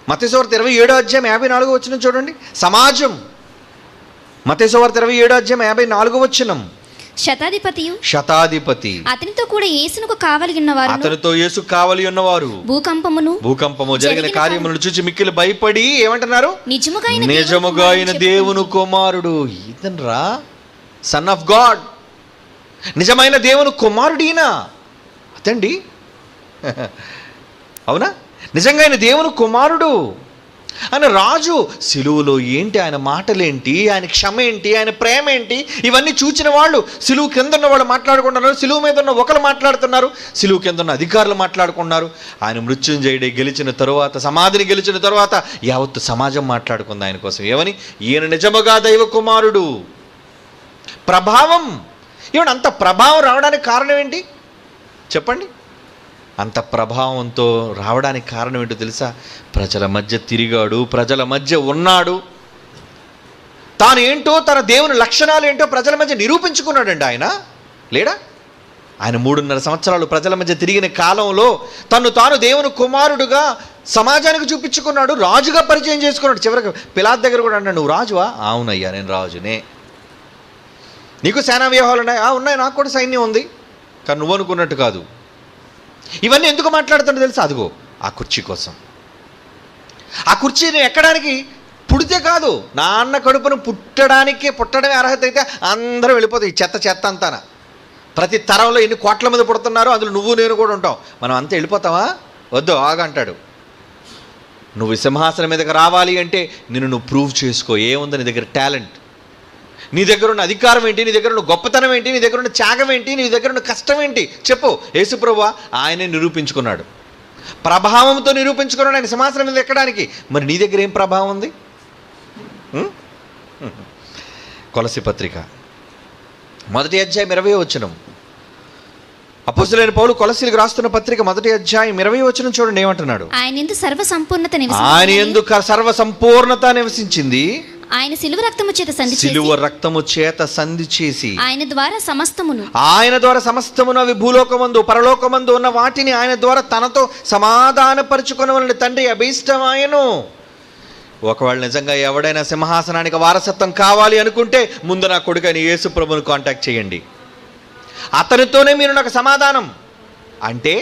మత్తయి సువార్త 27:54 చూడండి. సమాజం. మత్తయి సువార్త 27:54. శతాధిపతి అతనితో కూడా యేసునకు కావలి ఉన్నవారు భూకంపము జరిగిన కార్యములను చూచి మిక్కిలి భయపడి ఏమంటున్నారు? నిజముగా ఆయన దేవుని కుమారుడు. ఈతనరా సన్ ఆఫ్ గాడ్, నిజమైన దేవుని కుమారుడు ఈయన. అతండి అవునా? నిజంగా ఆయన దేవుని కుమారుడు అని రాజు సిలువలో ఏంటి, ఆయన మాటలేంటి, ఆయన క్షమ ఏంటి, ఆయన ప్రేమ ఏంటి, ఇవన్నీ చూచిన వాళ్ళు సిలువు కింద ఉన్న వాళ్ళు మాట్లాడుకుంటున్నారు, సిలువు మీద ఉన్న ఒకరు మాట్లాడుతున్నారు, సిలువు కింద ఉన్న అధికారులు మాట్లాడుకున్నారు. ఆయన మృత్యుంజయుడి గెలిచిన తరువాత, సమాధిని గెలిచిన తరువాత యావత్తు సమాజం మాట్లాడుకుంది ఆయన కోసం. ఏమని? ఈయన నిజముగా దైవ కుమారుడు. ప్రభావం. ఏమన్నా అంత ప్రభావం రావడానికి కారణం ఏంటి చెప్పండి? అంత ప్రభావంతో రావడానికి కారణం ఏంటో తెలుసా? ప్రజల మధ్య తిరిగాడు, ప్రజల మధ్య ఉన్నాడు, తాను ఏంటో, తన దేవుని లక్షణాలు ఏంటో ప్రజల మధ్య నిరూపించుకున్నాడండి ఆయన. లేడా? ఆయన 3.5 సంవత్సరాలు ప్రజల మధ్య తిరిగిన కాలంలో తాను దేవుని కుమారుడుగా సమాజానికి చూపించుకున్నాడు, రాజుగా పరిచయం చేసుకున్నాడు. చివరికి పిలాతు దగ్గర కూడా అన్నాడు, నువ్వు రాజువా? అవునయ్యా నేను రాజునే. నీకు సేనా వ్యూహాలు ఉన్నాయి? ఉన్నాయి, నాకు కూడా సైన్యం ఉంది, కానీ నువ్వు అనుకున్నట్టు కాదు. ఇవన్నీ ఎందుకు మాట్లాడుతుంటే తెలుసా? అదిగో ఆ కుర్చీ కోసం. ఆ కుర్చీని ఎక్కడానికి పుడితే కాదు, నాన్న కడుపును పుట్టడమే అర్హత అయితే అందరూ వెళ్ళిపోతాయి. చెత్త అంతాన. ప్రతి తరంలో ఎన్ని కోట్ల మంది పుడుతున్నారో అందులో నువ్వు నేను కూడా ఉంటాం. మనం అంతా వెళ్ళిపోతావా? వద్దు, ఆగంటాడు. నువ్వు సింహాసనం మీదకి రావాలి అంటే నువ్వు ప్రూవ్ చేసుకో. ఏముంది నీ దగ్గర? టాలెంట్. నీ దగ్గర ఉన్న అధికారం ఏంటి, నీ దగ్గర ఉన్న గొప్పతనం ఏంటి, నీ దగ్గర ఉన్న త్యాగం ఏంటి, నీ దగ్గర ఉన్న కష్టం ఏంటి చెప్పు. యేసుప్రభువా ఆయనే నిరూపించుకున్నాడు, ప్రభావంతో నిరూపించుకున్నాడు ఆయన సింహాసనం మీద ఎక్కడానికి. మరి నీ దగ్గర ఏం ప్రభావం ఉంది? కొలస్సీ పత్రిక 1:20 అపోస్తలుడైన పౌలు కొలస్సీలకు రాస్తున్న పత్రిక 1:20 చూడండి ఏమంటున్నాడు? ఆయన యందు సర్వ సంపూర్ణత నివసించింది. ఆయన సిలువ రక్తము చేత సంధి చేసి ఆయన ద్వారా సమస్తమును అవి భూలోకమందు పరలోకమందు ఉన్న వాటిని ఆయన ద్వారా తనతో సమాధానపరుచుకొనవలెను తండ్రి అభీష్టమాయెను. ఒకవేళ నిజంగా ఎవడైనా సింహాసనానికి వారసత్వం కావాలి అనుకుంటే ముందు నా కొడుకైన యేసు ప్రభువును కాంటాక్ట్ చేయండి. అతనితోనే మీరు నాకు సమాధానం. అంటే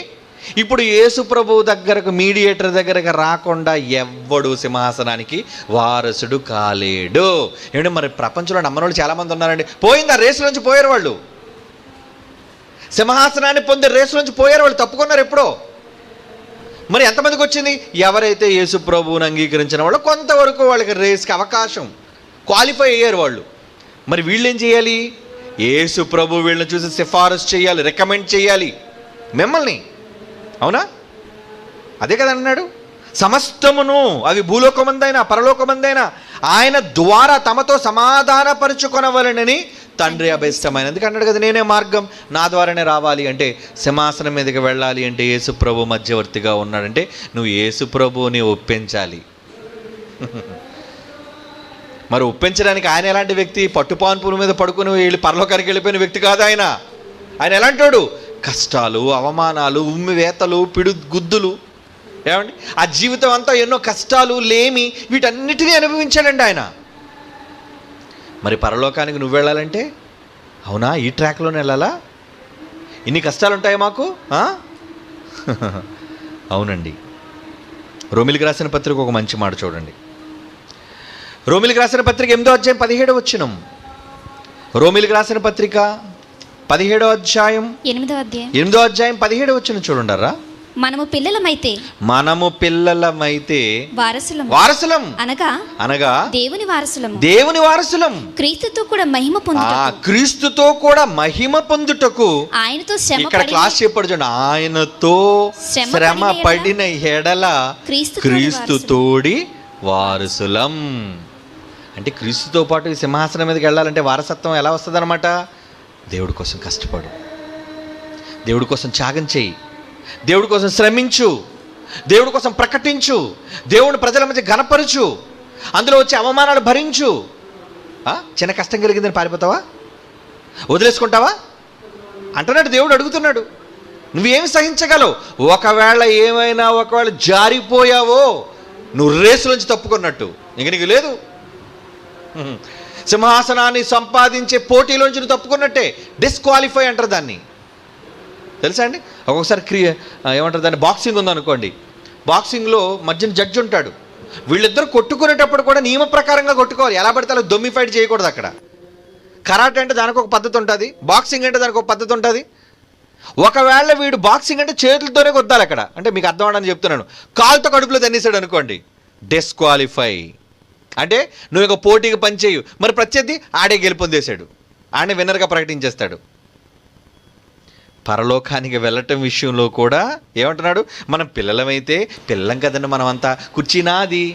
ఇప్పుడు యేసు ప్రభువు దగ్గరకు, మీడియేటర్ దగ్గరకు రాకుండా ఎవ్వడు సింహాసనానికి వారసుడు కాలేడు. ఏమంటే మరి ప్రపంచంలో నమ్మని వాళ్ళు చాలామంది ఉన్నారండి. పోయింది, ఆ రేసు నుంచి పోయారు వాళ్ళు. సింహాసనాన్ని పొందే రేసు నుంచి పోయారు వాళ్ళు, తప్పుకున్నారు ఎప్పుడో. మరి ఎంతమందికి వచ్చింది? ఎవరైతే యేసు ప్రభువుని అంగీకరించిన వాళ్ళు కొంతవరకు వాళ్ళకి రేస్కి అవకాశం, క్వాలిఫై అయ్యారు వాళ్ళు. మరి వీళ్ళేం చేయాలి? యేసు ప్రభు వీళ్ళని చూసి సిఫారసు చేయాలి, రికమెండ్ చేయాలి మిమ్మల్ని. అవునా? అదే కదా అన్నాడు, సమస్తమును అవి భూలోకమందైనా పరలోకమందైనా ఆయన ద్వారా తమతో సమాధానపరుచుకొనవలెనని తండ్రి అభిష్టమైన. ఎందుకు అన్నాడు కదా, నేనే మార్గం, నా ద్వారానే రావాలి అంటే, సింహాసనం మీదకి వెళ్ళాలి అంటే యేసు ప్రభు మధ్యవర్తిగా ఉన్నాడంటే నువ్వు యేసు ప్రభువుని ఒప్పించాలి. మరి ఒప్పించడానికి ఆయన ఎలాంటి వ్యక్తి? పట్టుపాన్పుల మీద పడుకుని వెళ్ళి పరలోకానికి వెళ్ళిపోయిన వ్యక్తి కాదు ఆయన. ఆయన ఎలాంటోడు? కష్టాలు, అవమానాలు, ఉమ్మివేతలు, పిడు గుద్దులు, ఏమండి, ఆ జీవితం అంతా ఎన్నో కష్టాలు, లేమి, వీటన్నిటినీ అనుభవించాడండి ఆయన. మరి పరలోకానికి నువ్వు వెళ్ళాలంటే, అవునా ఈ ట్రాక్లోనే వెళ్ళాలా? ఇన్ని కష్టాలు ఉంటాయి మాకు? అవునండి. రోమిలికి రాసిన పత్రిక ఒక మంచి మాట చూడండి. రోమిలికి రాసిన పత్రిక 8వ అధ్యాయం 17వ వచనం. రోమిలికి రాసిన పత్రిక 17వ అధ్యాయం 8వ అధ్యాయం 17వ వచనం చూడండిరా. మనము పిల్లలమైతే వారసులం అనగా దేవుని వారసులం, క్రీస్తుతో కూడా మహిమ పొందుటకు ఇక్కడ క్లాస్ చెప్పాడు చూడండి. ఆయనతో శ్రమ పడిన ఎడల క్రీస్తు తోడి వారసులం. అంటే క్రీస్తుతో పాటు ఈ సింహాసనం మీదకి వెళ్ళాలంటే వారసత్వం ఎలా వస్తుంది అనమాట? దేవుడి కోసం కష్టపడు, దేవుడి కోసం త్యాగం చేయి, దేవుడి కోసం శ్రమించు, దేవుడి కోసం ప్రకటించు, దేవుని ప్రజల మధ్య ఘనపరచు, అందులో వచ్చే అవమానాలు భరించు. చిన్న కష్టం కలిగిందని పారిపోతావా? వదిలేసుకుంటావా? అంటున్నాడు దేవుడు. అడుగుతున్నాడు, నువ్వేమి సహించగలవు? ఒకవేళ జారిపోయావో నువ్వు రేసులోంచి తప్పుకున్నట్టు, ఇంక నీకు లేదు. సింహాసనాన్ని సంపాదించే పోటీలోంచి నువ్వు తప్పుకున్నట్టే. డిస్క్వాలిఫై అంటారు దాన్ని, తెలుసా అండి? ఒక్కొక్కసారి ఏమంటారు దాన్ని, బాక్సింగ్ ఉందనుకోండి. బాక్సింగ్లో మధ్యన జడ్జి ఉంటాడు. వీళ్ళిద్దరు కొట్టుకునేటప్పుడు కూడా నియమ ప్రకారంగా కొట్టుకోవాలి. ఎలా పడితే అలా దొమ్మి ఫైట్ చేయకూడదు అక్కడ. కరాటే అంటే దానికి ఒక పద్ధతి ఉంటుంది, బాక్సింగ్ అంటే దానికి ఒక పద్ధతి ఉంటుంది. ఒకవేళ వీడు బాక్సింగ్ అంటే చేతులతోనే కొద్దాలి అక్కడ. అంటే మీకు అర్థం అవడానికి చెప్తున్నాను. కాలుతో కడుపులో తన్నేసాడు అనుకోండి, డిస్క్వాలిఫై. అంటే నువ్వు ఇక పోటీకి పనిచేయు. మరి ప్రత్యర్థి ఆడే గెలుపొందేశాడు, ఆడే విన్నర్గా ప్రకటించేస్తాడు. పరలోకానికి వెళ్ళటం విషయంలో కూడా ఏమంటున్నాడు? మనం పిల్లలమైతే, పిల్లం కదండి మనమంతా, కుర్చీ నాది.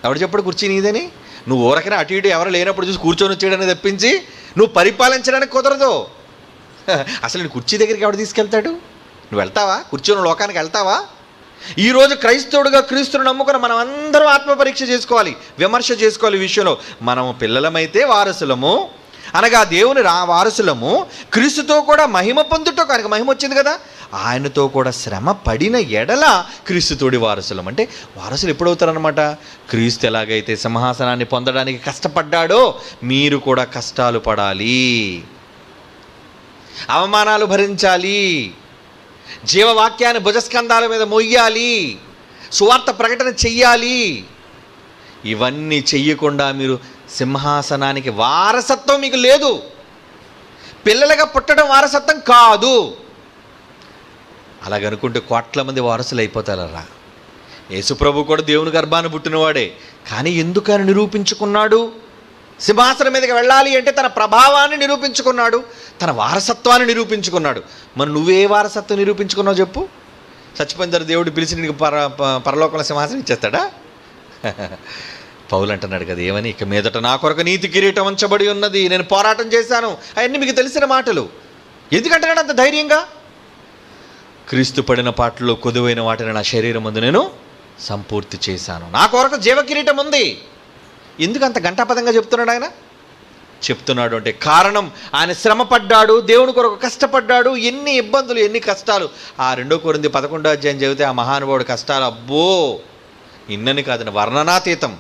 ఎవడు చెప్పాడు కుర్చీ నీదని? నువ్వు ఊరకనే అటు ఇటు ఎవరు లేనప్పుడు చూసి కూర్చొని వచ్చేయడానికి తప్పించి నువ్వు పరిపాలించడానికి కుదరదు. అసలు నీ కుర్చీ దగ్గరికి ఎవడు తీసుకెళ్తాడు? నువ్వు వెళ్తావా? కూర్చొని లోకానికి వెళ్తావా? ఈరోజు క్రైస్తవుడుగా క్రీస్తుని నమ్ముకుని మనం అందరం ఆత్మపరీక్ష చేసుకోవాలి, విమర్శ చేసుకోవాలి. ఈ విషయంలో మనము పిల్లలమైతే వారసులము అనగా దేవుని వారసులము, క్రీస్తుతో కూడా మహిమ పొందుటకు, ఆయనకు మహిమ వచ్చింది కదా, ఆయనతో కూడా శ్రమ పడిన ఎడల క్రీస్తుతోడి వారసులం. అంటే వారసులు ఎప్పుడవుతారనమాట? క్రీస్తు ఎలాగైతే సింహాసనాన్ని పొందడానికి కష్టపడ్డాడో మీరు కూడా కష్టాలు పడాలి, అవమానాలు భరించాలి, జీవవాక్యాన్ని భుజస్కంధాల మీద మొయ్యాలి, సువార్త ప్రకటన చెయ్యాలి. ఇవన్నీ చెయ్యకుండా మీరు సింహాసనానికి వారసత్వం మీకు లేదు. పిల్లలుగా పుట్టడం వారసత్వం కాదు. అలాగనుకుంటే కోట్ల మంది వారసులు అయిపోతారా? యేసుప్రభు కూడా దేవుని గర్భాన్ని పుట్టినవాడే, కానీ ఎందుకు ఆయన నిరూపించుకున్నాడు? సింహాసనం మీదకి వెళ్ళాలి అంటే తన ప్రభావాన్ని నిరూపించుకున్నాడు, తన వారసత్వాన్ని నిరూపించుకున్నాడు. మరి నువ్వే వారసత్వం నిరూపించుకున్నావు చెప్పు? చచ్చిపోయిన తర్వాత దేవుడు పిలిచి నీకు పరలోకంలో సింహాసనం ఇచ్చేస్తాడా? పౌలు అంటున్నాడు కదా, ఏమని? ఇక మీదట నా కొరకు నీతి కిరీటం ఉంచబడి ఉన్నది, నేను పోరాటం చేశాను. అవన్నీ మీకు తెలిసిన మాటలు. ఎందుకంటున్నాడు అంత ధైర్యంగా? క్రీస్తు పడిన పాటల్లో కొదువైన వాటిని నా శరీరం ముందు నేను సంపూర్తి చేశాను, నా కొరకు జీవ కిరీటం ఉంది. ఎందుకు అంత గంటాపదంగా చెప్తున్నాడు ఆయన? చెప్తున్నాడు అంటే కారణం, ఆయన శ్రమ పడ్డాడు, దేవుని కొరకు కష్టపడ్డాడు. ఎన్ని ఇబ్బందులు, ఎన్ని కష్టాలు. ఆ 2 కొరింథీ 11వ అధ్యాయం చదివితే ఆ మహానుభావుడు కష్టాలు అబ్బో ఇన్నని కాదని వర్ణనాతీతం.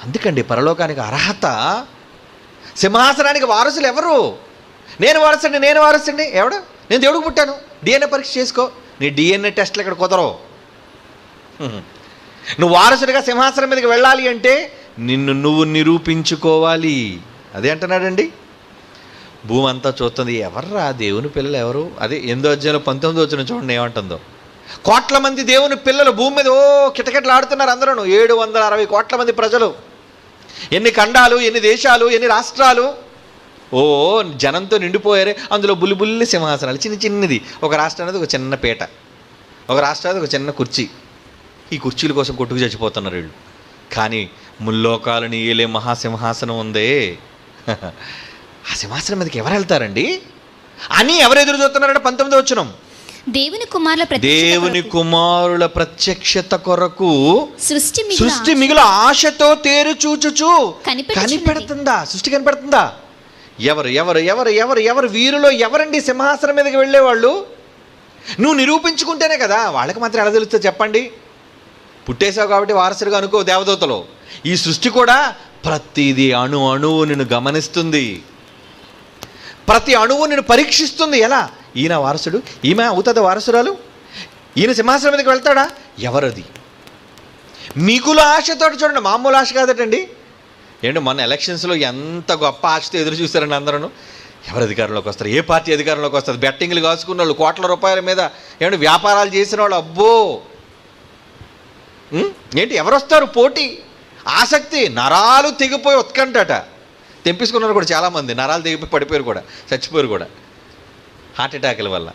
అందుకండి పరలోకానికి అర్హత. సింహాసనానికి వారసులు ఎవరు? నేను వారసుని ఎవడు? నేను దేవుడికి పుట్టాను. DNA పరీక్ష చేసుకో, నీ DNA టెస్ట్లు ఇక్కడ కుదరవు. నువ్వు వారసుడిగా సింహాసనం మీదకి వెళ్ళాలి అంటే నిన్ను నువ్వు నిరూపించుకోవాలి. అదే అంటున్నాడండి. భూమి అంతా చూస్తుంది, ఎవర్రా దేవుని పిల్లలు ఎవరు? అదే 8వ అధ్యాయంలో 19వ వచనం చూడండి ఏమంటుందో. కోట్ల మంది దేవుని పిల్లలు భూమి మీద కిటకిటలు ఆడుతున్నారు అందరూ. 760 కోట్ల మంది ప్రజలు, ఎన్ని ఖండాలు, ఎన్ని దేశాలు, ఎన్ని రాష్ట్రాలు, జనంతో నిండిపోయారే. అందులో బుల్లి సింహాసనాలు, చిన్నది. ఒక రాష్ట్రానికి ఒక చిన్న పీట, ఒక రాష్ట్రానికి ఒక చిన్న కుర్చీ. ఈ కుర్చీల కోసం కొట్టుకు చచ్చిపోతున్నారు వీళ్ళు. కానీ ముల్లోకాలని ఏలే మహాసింహాసనం ఉందే, ఆ సింహాసనం మీదకి ఎవరు వెళ్తారండి అని ఎవరు ఎదురు చూస్తున్నారంటే 19వ వచనం. దేవుని కుమారుల దేవుని కుమారుల ప్రత్యక్షత కొరకు సృష్టి సృష్టి మిగుల ఆశతో తేరు చూచుచు కనిపెట్టుచున్నది. కనిపెడుతుందా? సృష్టి కనిపెడుతుందా? ఎవరు ఎవరు ఎవరు ఎవరు ఎవరు వీరిలో ఎవరండి సింహాసనం మీదకి వెళ్ళేవాళ్ళు? నువ్వు నిరూపించుకుంటేనే కదా. వాళ్ళకి మాత్రం ఎలా తెలుస్తుంది చెప్పండి? పుట్టేశావు కాబట్టి వారసుడిగా అనుకో దేవదూతలు. ఈ సృష్టి కూడా ప్రతిదీ అణువు నిన్ను గమనిస్తుంది, ప్రతి అణువు నిన్ను పరీక్షిస్తుంది. ఎలా? ఈయన వారసుడు, ఈమె అవుతుంది వారసురాలు, ఈయన సింహాసనం మీదకి వెళ్తాడా? ఎవరది? మిగుల ఆశతో చూడండి, మామూలు ఆశ కాదటండి. ఏంటి మొన్న ఎలక్షన్స్లో ఎంత గొప్ప ఆశతో ఎదురు చూశారండి అందరూ. ఎవరు అధికారంలోకి వస్తారు, ఏ పార్టీ అధికారంలోకి వస్తుంది, బెట్టింగ్లు కాసుకున్న వాళ్ళు, కోట్ల రూపాయల మీద ఏమంటే వ్యాపారాలు చేసిన వాళ్ళు, అబ్బో ఏంటి ఎవరు వస్తారు పోటీ, ఆసక్తి, నరాలు తెగిపోయి ఉత్కంఠట. తెంపించుకున్నారు కూడా చాలామంది, నరాలు తెగిపోయి పడిపోయారు కూడా, చచ్చిపోయారు కూడా హార్ట్ అటాక్ల వల్ల.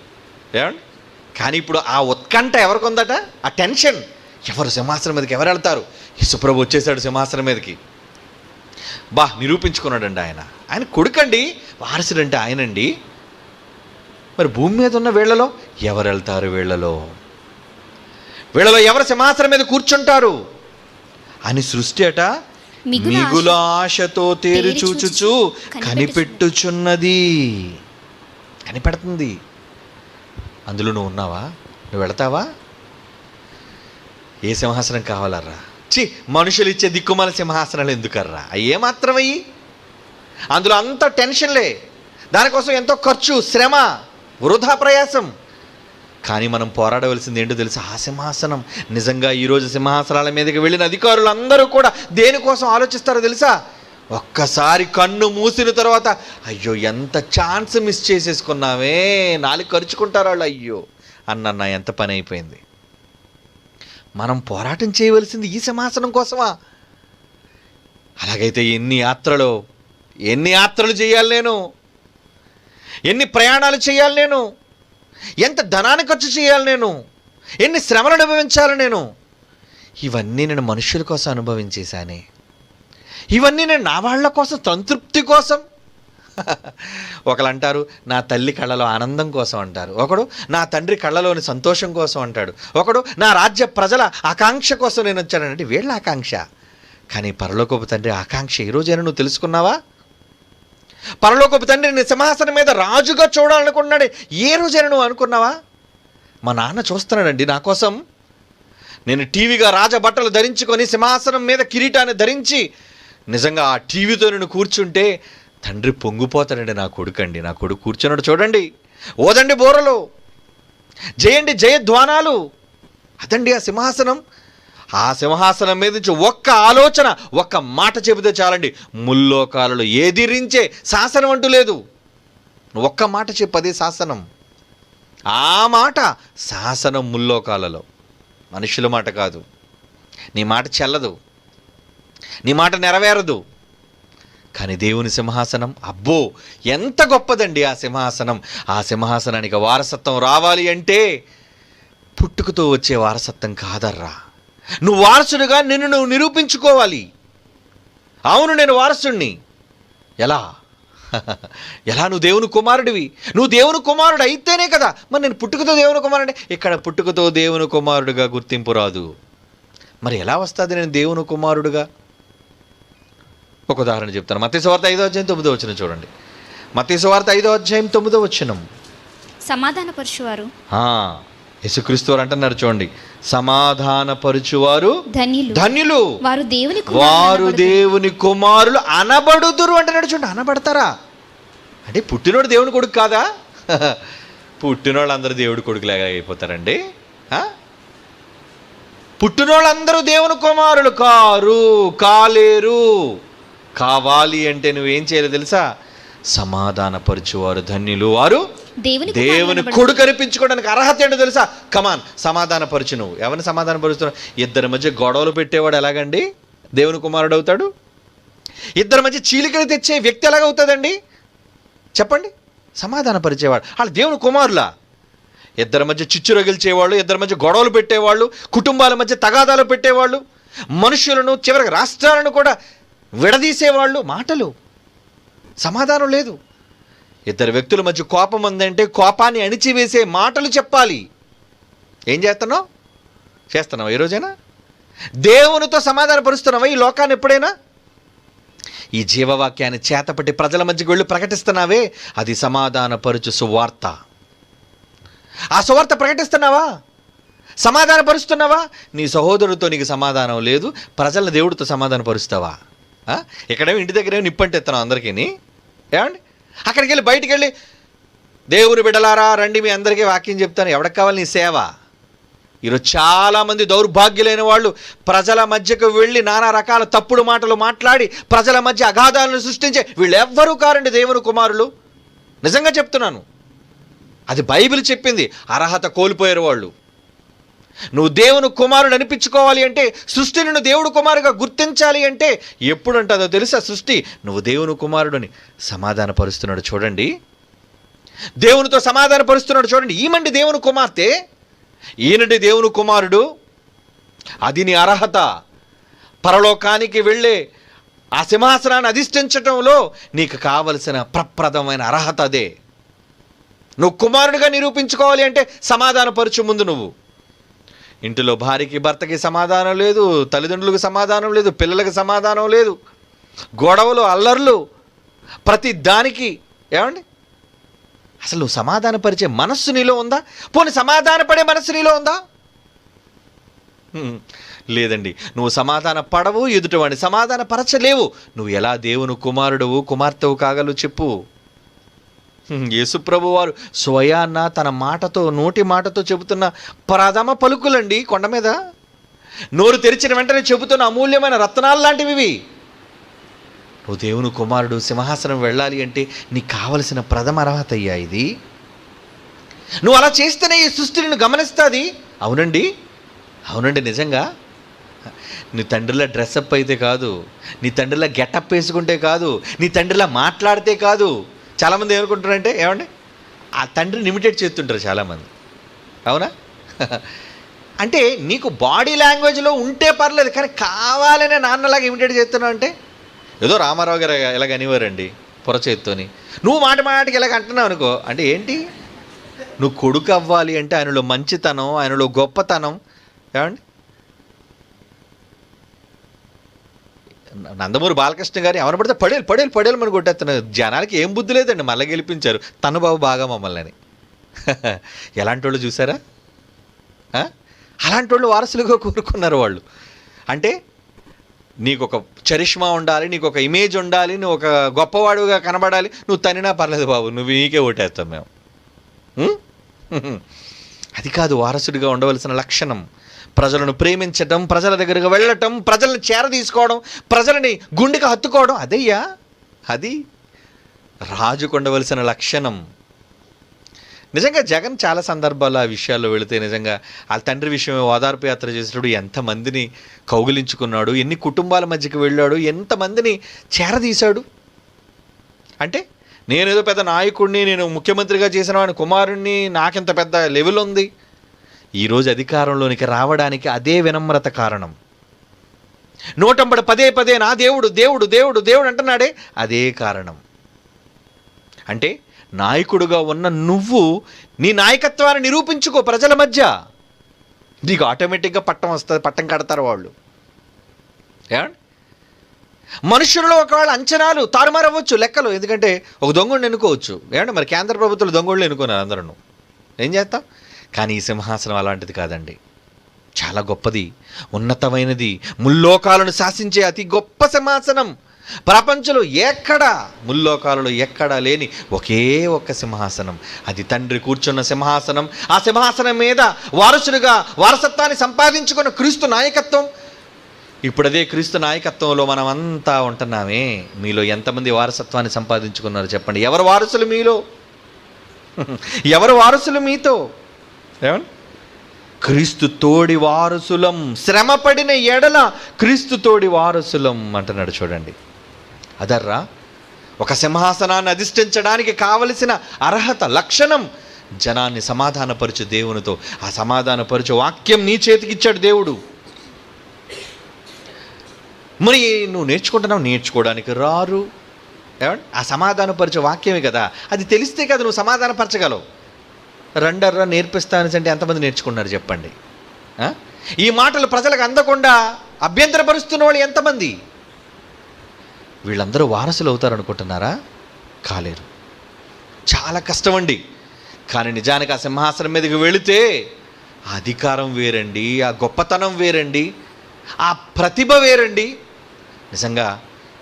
ఏమండి? కానీ ఇప్పుడు ఆ ఉత్కంఠ ఎవరికి ఉందట? ఆ టెన్షన్, ఎవరు సింహాసనం మీదకి ఎవరు వెళ్తారు? యేసుప్రభు వచ్చేసాడు సింహాసనం మీదకి. నిరూపించుకున్నాడండి ఆయన. ఆయన కొడుకండి, వారసుడంటే ఆయనండి. మరి భూమి మీద ఉన్న వీళ్ళలో ఎవరు వెళ్తారు? వీళ్ళలో ఎవరు సింహాసనం మీద కూర్చుంటారు అని సృష్టి అట మిగుల ఆశతో తేరు చూచుచు కనిపెట్టుచున్నది. కనిపెడుతుంది. అందులో నువ్వు ఉన్నావా? నువ్వు వెళతావా? ఏ సింహాసనం కావాలర్రా? మనుషులు ఇచ్చే దిక్కుమాల సింహాసనాలు ఎందుకర్రా? అయ్యే మాత్రమయ్యి. అందులో అంత టెన్షన్లే, దానికోసం ఎంతో ఖర్చు, శ్రమ, వృధా ప్రయాసం. కానీ మనం పోరాడవలసింది ఏంటో తెలుసా? ఆ సింహాసనం. నిజంగా ఈరోజు సింహాసనాల మీదకి వెళ్ళిన అధికారులు అందరూ కూడా దేనికోసం ఆలోచిస్తారో తెలుసా? ఒక్కసారి కన్ను మూసిన తర్వాత అయ్యో ఎంత ఛాన్స్ మిస్ చేసేసుకున్నామే, నాలుగు ఖర్చుకుంటారు వాళ్ళు, అయ్యో అన్న ఎంత పని అయిపోయింది. మనం పోరాటం చేయవలసింది ఈ సింహాసనం కోసమా? అలాగైతే ఎన్ని యాత్రలు చేయాలి నేను, ఎన్ని ప్రయాణాలు చేయాలి నేను, ఎంత ధనాన్ని ఖర్చు చేయాలి నేను, ఎన్ని శ్రమలు అనుభవించాలి నేను. ఇవన్నీ నేను మనుషుల కోసం అనుభవించేశానే, ఇవన్నీ నేను నా వాళ్ళ కోసం, సంతృప్తి కోసం. ఒకళ్ళు అంటారు నా తల్లి కళ్ళలో ఆనందం కోసం అంటారు, ఒకడు నా తండ్రి కళ్ళలోని సంతోషం కోసం అంటాడు, ఒకడు నా రాజ్య ప్రజల ఆకాంక్ష కోసం నేను వచ్చానంటే వీళ్ళ ఆకాంక్ష. కానీ పరలోకపు తండ్రి ఆకాంక్ష ఈ రోజైనా నువ్వు తెలుసుకున్నావా? పరలోకపు తండ్రి నీ సింహాసనం మీద రాజుగా చూడాలనుకున్నాడు, ఏ రోజైనా నువ్వు అనుకున్నావా? మా నాన్న చూస్తున్నాడండి నా కోసం. నేను టీవీగా రాజబట్టలు ధరించుకొని సింహాసనం మీద కిరీటాన్ని ధరించి నిజంగా ఆ టీవీతో నేను కూర్చుంటే తండ్రి పొంగిపోతాడండి. నా కొడుకండి, నా కొడుకు కూర్చున్నాడు చూడండి, ఓదండి బోరలు, జయండి జయధ్వానాలు. అదండి ఆ సింహాసనం. ఆ సింహాసనం మీద నుంచి ఒక్క ఆలోచన, ఒక్క మాట చెబితే చాలండి, ముల్లోకాలలో ఎదిరించే శాసనం అంటూ లేదు. ఒక్క మాట చెప్పదే శాసనం. ఆ మాట శాసనం ముల్లోకాలలో, మనుషుల మాట కాదు. నీ మాట చెల్లదు, నీ మాట నెరవేరదు. కానీ దేవుని సింహాసనం, అబ్బో ఎంత గొప్పదండి ఆ సింహాసనం. ఆ సింహాసనానికి వారసత్వం రావాలి అంటే పుట్టుకతో వచ్చే వారసత్వం కాదర్రా. నువ్వు వారసుడిగా నిన్ను నువ్వు నిరూపించుకోవాలి. అవును నేను వారసుడిని. ఎలా? నువ్వు దేవుని కుమారుడివి. నువ్వు దేవుని కుమారుడు అయితేనే కదా. మరి నేను పుట్టుకతో దేవుని కుమారుడు, ఇక్కడ పుట్టుకతో దేవుని కుమారుడుగా గుర్తింపు రాదు. మరి ఎలా వస్తుంది నేను దేవుని కుమారుడుగా? ఒక ఉదాహరణ చెప్తాను. మత్తయి సువార్త 5వ అధ్యాయం 9వ వచనం చూడండి. మత్తయి సువార్త 5వ అధ్యాయం 9వ వచనం. సమాధానపరచువారు, యేసుక్రీస్తు వారు అంటున్నారు చూడండి, సమాధానపరచువారు ధన్యులు, వారు దేవుని కుమారులు అనబడుదురు అంటున్నాడు చూడండి. అనబడతారా అంటే పుట్టినోడు దేవుని కొడుకు కాదా? పుట్టినోళ్ళు అందరూ దేవుడి కొడుకులాగా అయిపోతారండి? పుట్టినోళ్ళందరూ దేవుని కుమారులు కాలేరు. కావాలి అంటే నువ్వేం చేయాలి తెలుసా? సమాధానపరచువారు ధన్యులు, వారు దేవుని కొడుకు అనిపించుకోవడానికి అర్హత ఏంటో తెలుసా? కమాన్, సమాధానపరచు. నువ్వు ఎవరిని సమాధానపరుస్తున్నావు? ఇద్దరి మధ్య గొడవలు పెట్టేవాడు ఎలాగండి దేవుని కుమారుడు అవుతాడు? ఇద్దరి మధ్య చీలికలు తెచ్చే వ్యక్తి ఎలాగవుతుందండి చెప్పండి? సమాధానపరిచేవాడు. వాళ్ళు దేవుని కుమారులా? ఇద్దరి మధ్య చిచ్చు రగిల్చేవాళ్ళు, ఇద్దరి మధ్య గొడవలు పెట్టేవాళ్ళు, కుటుంబాల మధ్య తగాదాలు పెట్టేవాళ్ళు, మనుషులను చివరికి రాష్ట్రాలను కూడా విడదీసేవాళ్ళు. మాటలు, సమాధానం లేదు. ఇద్దరు వ్యక్తుల మధ్య కోపం ఉందంటే కోపాన్ని అణిచివేసే మాటలు చెప్పాలి. ఏం చేస్తున్నావా ఈ రోజైనా? దేవునితో సమాధానపరుస్తున్నావా ఈ లోకాన్ని ఎప్పుడైనా? ఈ జీవవాక్యాన్ని చేతపట్టి ప్రజల మధ్యకి వెళ్ళి ప్రకటిస్తున్నావే, అది సమాధానపరుచు సువార్త. ఆ సువార్త ప్రకటిస్తున్నావా? సమాధానపరుస్తున్నావా? నీ సహోదరుడితో నీకు సమాధానం లేదు, ప్రజల దేవుడితో సమాధానపరుస్తావా? ఇక్కడేమో ఇంటి దగ్గరేమో నిప్పంటెత్తున్నావు అందరికీ, ఏమండి? అక్కడికి వెళ్ళి బయటికి వెళ్ళి దేవుని బిడ్డలారా రండి మీ అందరికీ వాక్యం చెప్తాను, ఎవరికి కావాలి నీ సేవ? ఈరోజు చాలామంది దౌర్భాగ్యులైన వాళ్ళు ప్రజల మధ్యకు వెళ్ళి నానా రకాల తప్పుడు మాటలు మాట్లాడి ప్రజల మధ్య అగాధాలను సృష్టించే వీళ్ళు ఎవ్వరూ కారండి దేవుని కుమారులు. నిజంగా చెప్తున్నాను, అది బైబిల్ చెప్పింది. అర్హత కోల్పోయారు వాళ్ళు. నువ్వు దేవుని కుమారుడు అనిపించుకోవాలి అంటే, సృష్టిని నువ్వు దేవుడు కుమారుగా గుర్తించాలి అంటే ఎప్పుడు అంటుందో తెలుసా? సృష్టి నువ్వు దేవుని కుమారుడని సమాధానపరుస్తున్నాడు చూడండి, దేవునితో సమాధానపరుస్తున్నాడు చూడండి. ఈమండి దేవుని కుమార్తె, ఈయనటి దేవుని కుమారుడు, అది నీ అర్హత. పరలోకానికి వెళ్ళే ఆ సింహాసనాన్ని అధిష్ఠించటంలో నీకు కావలసిన ప్రప్రదమైన అర్హత అదే. నువ్వు కుమారుడిగా నిరూపించుకోవాలి అంటే సమాధానపరచు ముందు. నువ్వు ఇంటిలో భార్యకి భర్తకి సమాధానం లేదు, తల్లిదండ్రులకు సమాధానం లేదు, పిల్లలకు సమాధానం లేదు, గొడవలు అల్లర్లు ప్రతి దానికి. ఏమండి, అసలు నువ్వు సమాధానపరిచే మనస్సు నీలో ఉందా? పోనీ సమాధానపడే మనస్సు నీలో ఉందా? లేదండి. నువ్వు సమాధాన పడవు, ఎదుటివాడిని సమాధానపరచలేవు. నువ్వు ఎలా దేవుని కుమారుడువు కుమార్తెవు కాగలవు చెప్పు? యేసుప్రభు వారు స్వయాన్న తన మాటతో, నోటి మాటతో చెబుతున్న ప్రథమ పలుకులండి కొండ మీద. నోరు తెరిచిన వెంటనే చెబుతున్న అమూల్యమైన రత్నాలు లాంటివి ఇవి. నువ్వు దేవుని కుమారుడు సింహాసనం వెళ్ళాలి అంటే నీకు కావలసిన ప్రథమ అర్హత అయ్యా ఇది. నువ్వు అలా చేస్తేనే ఈ సృష్టిని నువ్వు గమనిస్తుంది. అవునండి, అవునండి, నిజంగా. నీ తండ్రిలా డ్రెస్అప్ అయితే కాదు, నీ తండ్రిలా గెటప్ వేసుకుంటే కాదు, నీ తండ్రిలా మాట్లాడితే కాదు. చాలామంది ఏమనుకుంటారంటే, ఏమండి, ఆ తండ్రిని ఇమిటేట్ చేస్తుంటారు చాలామంది. అవునా? అంటే నీకు బాడీ లాంగ్వేజ్లో ఉంటే పర్లేదు, కానీ కావాలనే నాన్నలాగా ఇమిటేట్ చేస్తున్నావు అంటే, ఏదో రామారావు గారు ఎలాగ అనివారండి పొరచేత్తోని, నువ్వు మాట మాటికి ఎలాగ అంటున్నావు అనుకో. అంటే ఏంటి? నువ్వు కొడుకు అవ్వాలి అంటే ఆయనలో మంచితనం, ఆయనలో గొప్పతనం. ఏమండి, నందమూరి బాలకృష్ణ గారు ఎవరు పడితే పడేలు మనం కొట్టేస్తున్నారు. జనాలకి ఏం బుద్ధి లేదండి, మళ్ళీ గెలిపించారు తను బాబు బాగా మమ్మల్ని అని. ఎలాంటి వాళ్ళు చూసారా? అలాంటి వాళ్ళు వారసులుగా కోరుకున్నారు వాళ్ళు. అంటే నీకు ఒక చరిష్మా ఉండాలి, నీకు ఒక ఇమేజ్ ఉండాలి, నువ్వు ఒక గొప్పవాడుగా కనబడాలి. నువ్వు తనినా పర్లేదు బాబు, నువ్వు నీకే ఓటేస్తాం మేము. అది కాదు వారసుడిగా ఉండవలసిన లక్షణం. ప్రజలను ప్రేమించటం, ప్రజల దగ్గరకు వెళ్ళటం, ప్రజలను చేరదీసుకోవడం, ప్రజలని గుండెకి హత్తుకోవడం, అదయ్యా అది రాజుకు ఉండవలసిన లక్షణం. నిజంగా జగన్ చాలా సందర్భాల్లో ఆ విషయాల్లో వెళితే నిజంగా ఆ తండ్రి విషయమే ఓదార్పు యాత్ర చేసినప్పుడు ఎంతమందిని కౌగిలించుకున్నాడు, ఎన్ని కుటుంబాల మధ్యకి వెళ్ళాడు, ఎంతమందిని చేరదీశాడు. అంటే నేనేదో పెద్ద నాయకుడిని, నేను ముఖ్యమంత్రిగా చేసిన వాడిని కుమారుణ్ణి, నాకెంత పెద్ద లెవెల్ ఉంది. ఈరోజు అధికారంలోనికి రావడానికి అదే వినమ్రత కారణం. నోటంబడి పదే నా దేవుడు దేవుడు దేవుడు దేవుడు అంటున్నాడే, అదే కారణం. అంటే నాయకుడుగా ఉన్న నువ్వు నీ నాయకత్వాన్ని నిరూపించుకో ప్రజల మధ్య, నీకు ఆటోమేటిక్గా పట్టం వస్తుంది, పట్టం కడతారు వాళ్ళు. ఏమండి, మనుషులలో ఒకవేళ అంచనాలు తారుమారవ్వచ్చు, లెక్కలు. ఎందుకంటే ఒక దొంగోడిని ఎన్నుకోవచ్చు. ఏమంటే మరి కేంద్ర ప్రభుత్వాలు దొంగోళ్ళు ఎన్నుకున్నారు అందరూ, ఏం చేస్తాం? కానీ ఈ సింహాసనం అలాంటిది కాదండి, చాలా గొప్పది, ఉన్నతమైనది, ముల్లోకాలను శాసించే అతి గొప్ప సింహాసనం. ప్రపంచంలో ముల్లోకాలలో ఎక్కడా లేని ఒకే ఒక్క సింహాసనం, అది తండ్రి కూర్చున్న సింహాసనం. ఆ సింహాసనం మీద వారసుడిగా వారసత్వాన్ని సంపాదించుకున్న క్రీస్తు నాయకత్వం. ఇప్పుడు అదే క్రీస్తు నాయకత్వంలో మనం అంతా ఉంటున్నామే. మీలో ఎంతమంది వారసత్వాన్ని సంపాదించుకున్నారు చెప్పండి? ఎవరు వారసులు మీలో? ఎవరు వారసులు మీతో? ఏమన్నా, క్రీస్తు తోడి వారసులం, శ్రమపడిన ఎడల క్రీస్తు తోడి వారసులం అంటున్నాడు చూడండి. అదర్రా ఒక సింహాసనాన్ని అధిష్ఠించడానికి కావలసిన అర్హత, లక్షణం. జనాన్ని సమాధానపరచు దేవునితో. ఆ సమాధానపరచు వాక్యం నీ చేతికిచ్చాడు దేవుడు. మరి నువ్వు నేర్చుకుంటున్నావు, నేర్చుకోవడానికి రారు. ఏమండి ఆ సమాధానపరిచే వాక్యమే కదా, అది తెలిస్తే కదా నువ్వు సమాధానపరచగలవు. రండర్రా నేర్పిస్తాను అంటే ఎంతమంది నేర్చుకున్నారు చెప్పండి? ఈ మాటలు ప్రజలకు అందకుండా అభ్యంతరపరుస్తున్న వాళ్ళు ఎంతమంది? వీళ్ళందరూ వారసులు అవుతారనుకుంటున్నారా? కాలేరు. చాలా కష్టం అండి. కానీ నిజానికి ఆ సింహాసనం మీదకి వెళితే ఆ అధికారం వేరండి, ఆ గొప్పతనం వేరండి, ఆ ప్రతిభ వేరండి. నిజంగా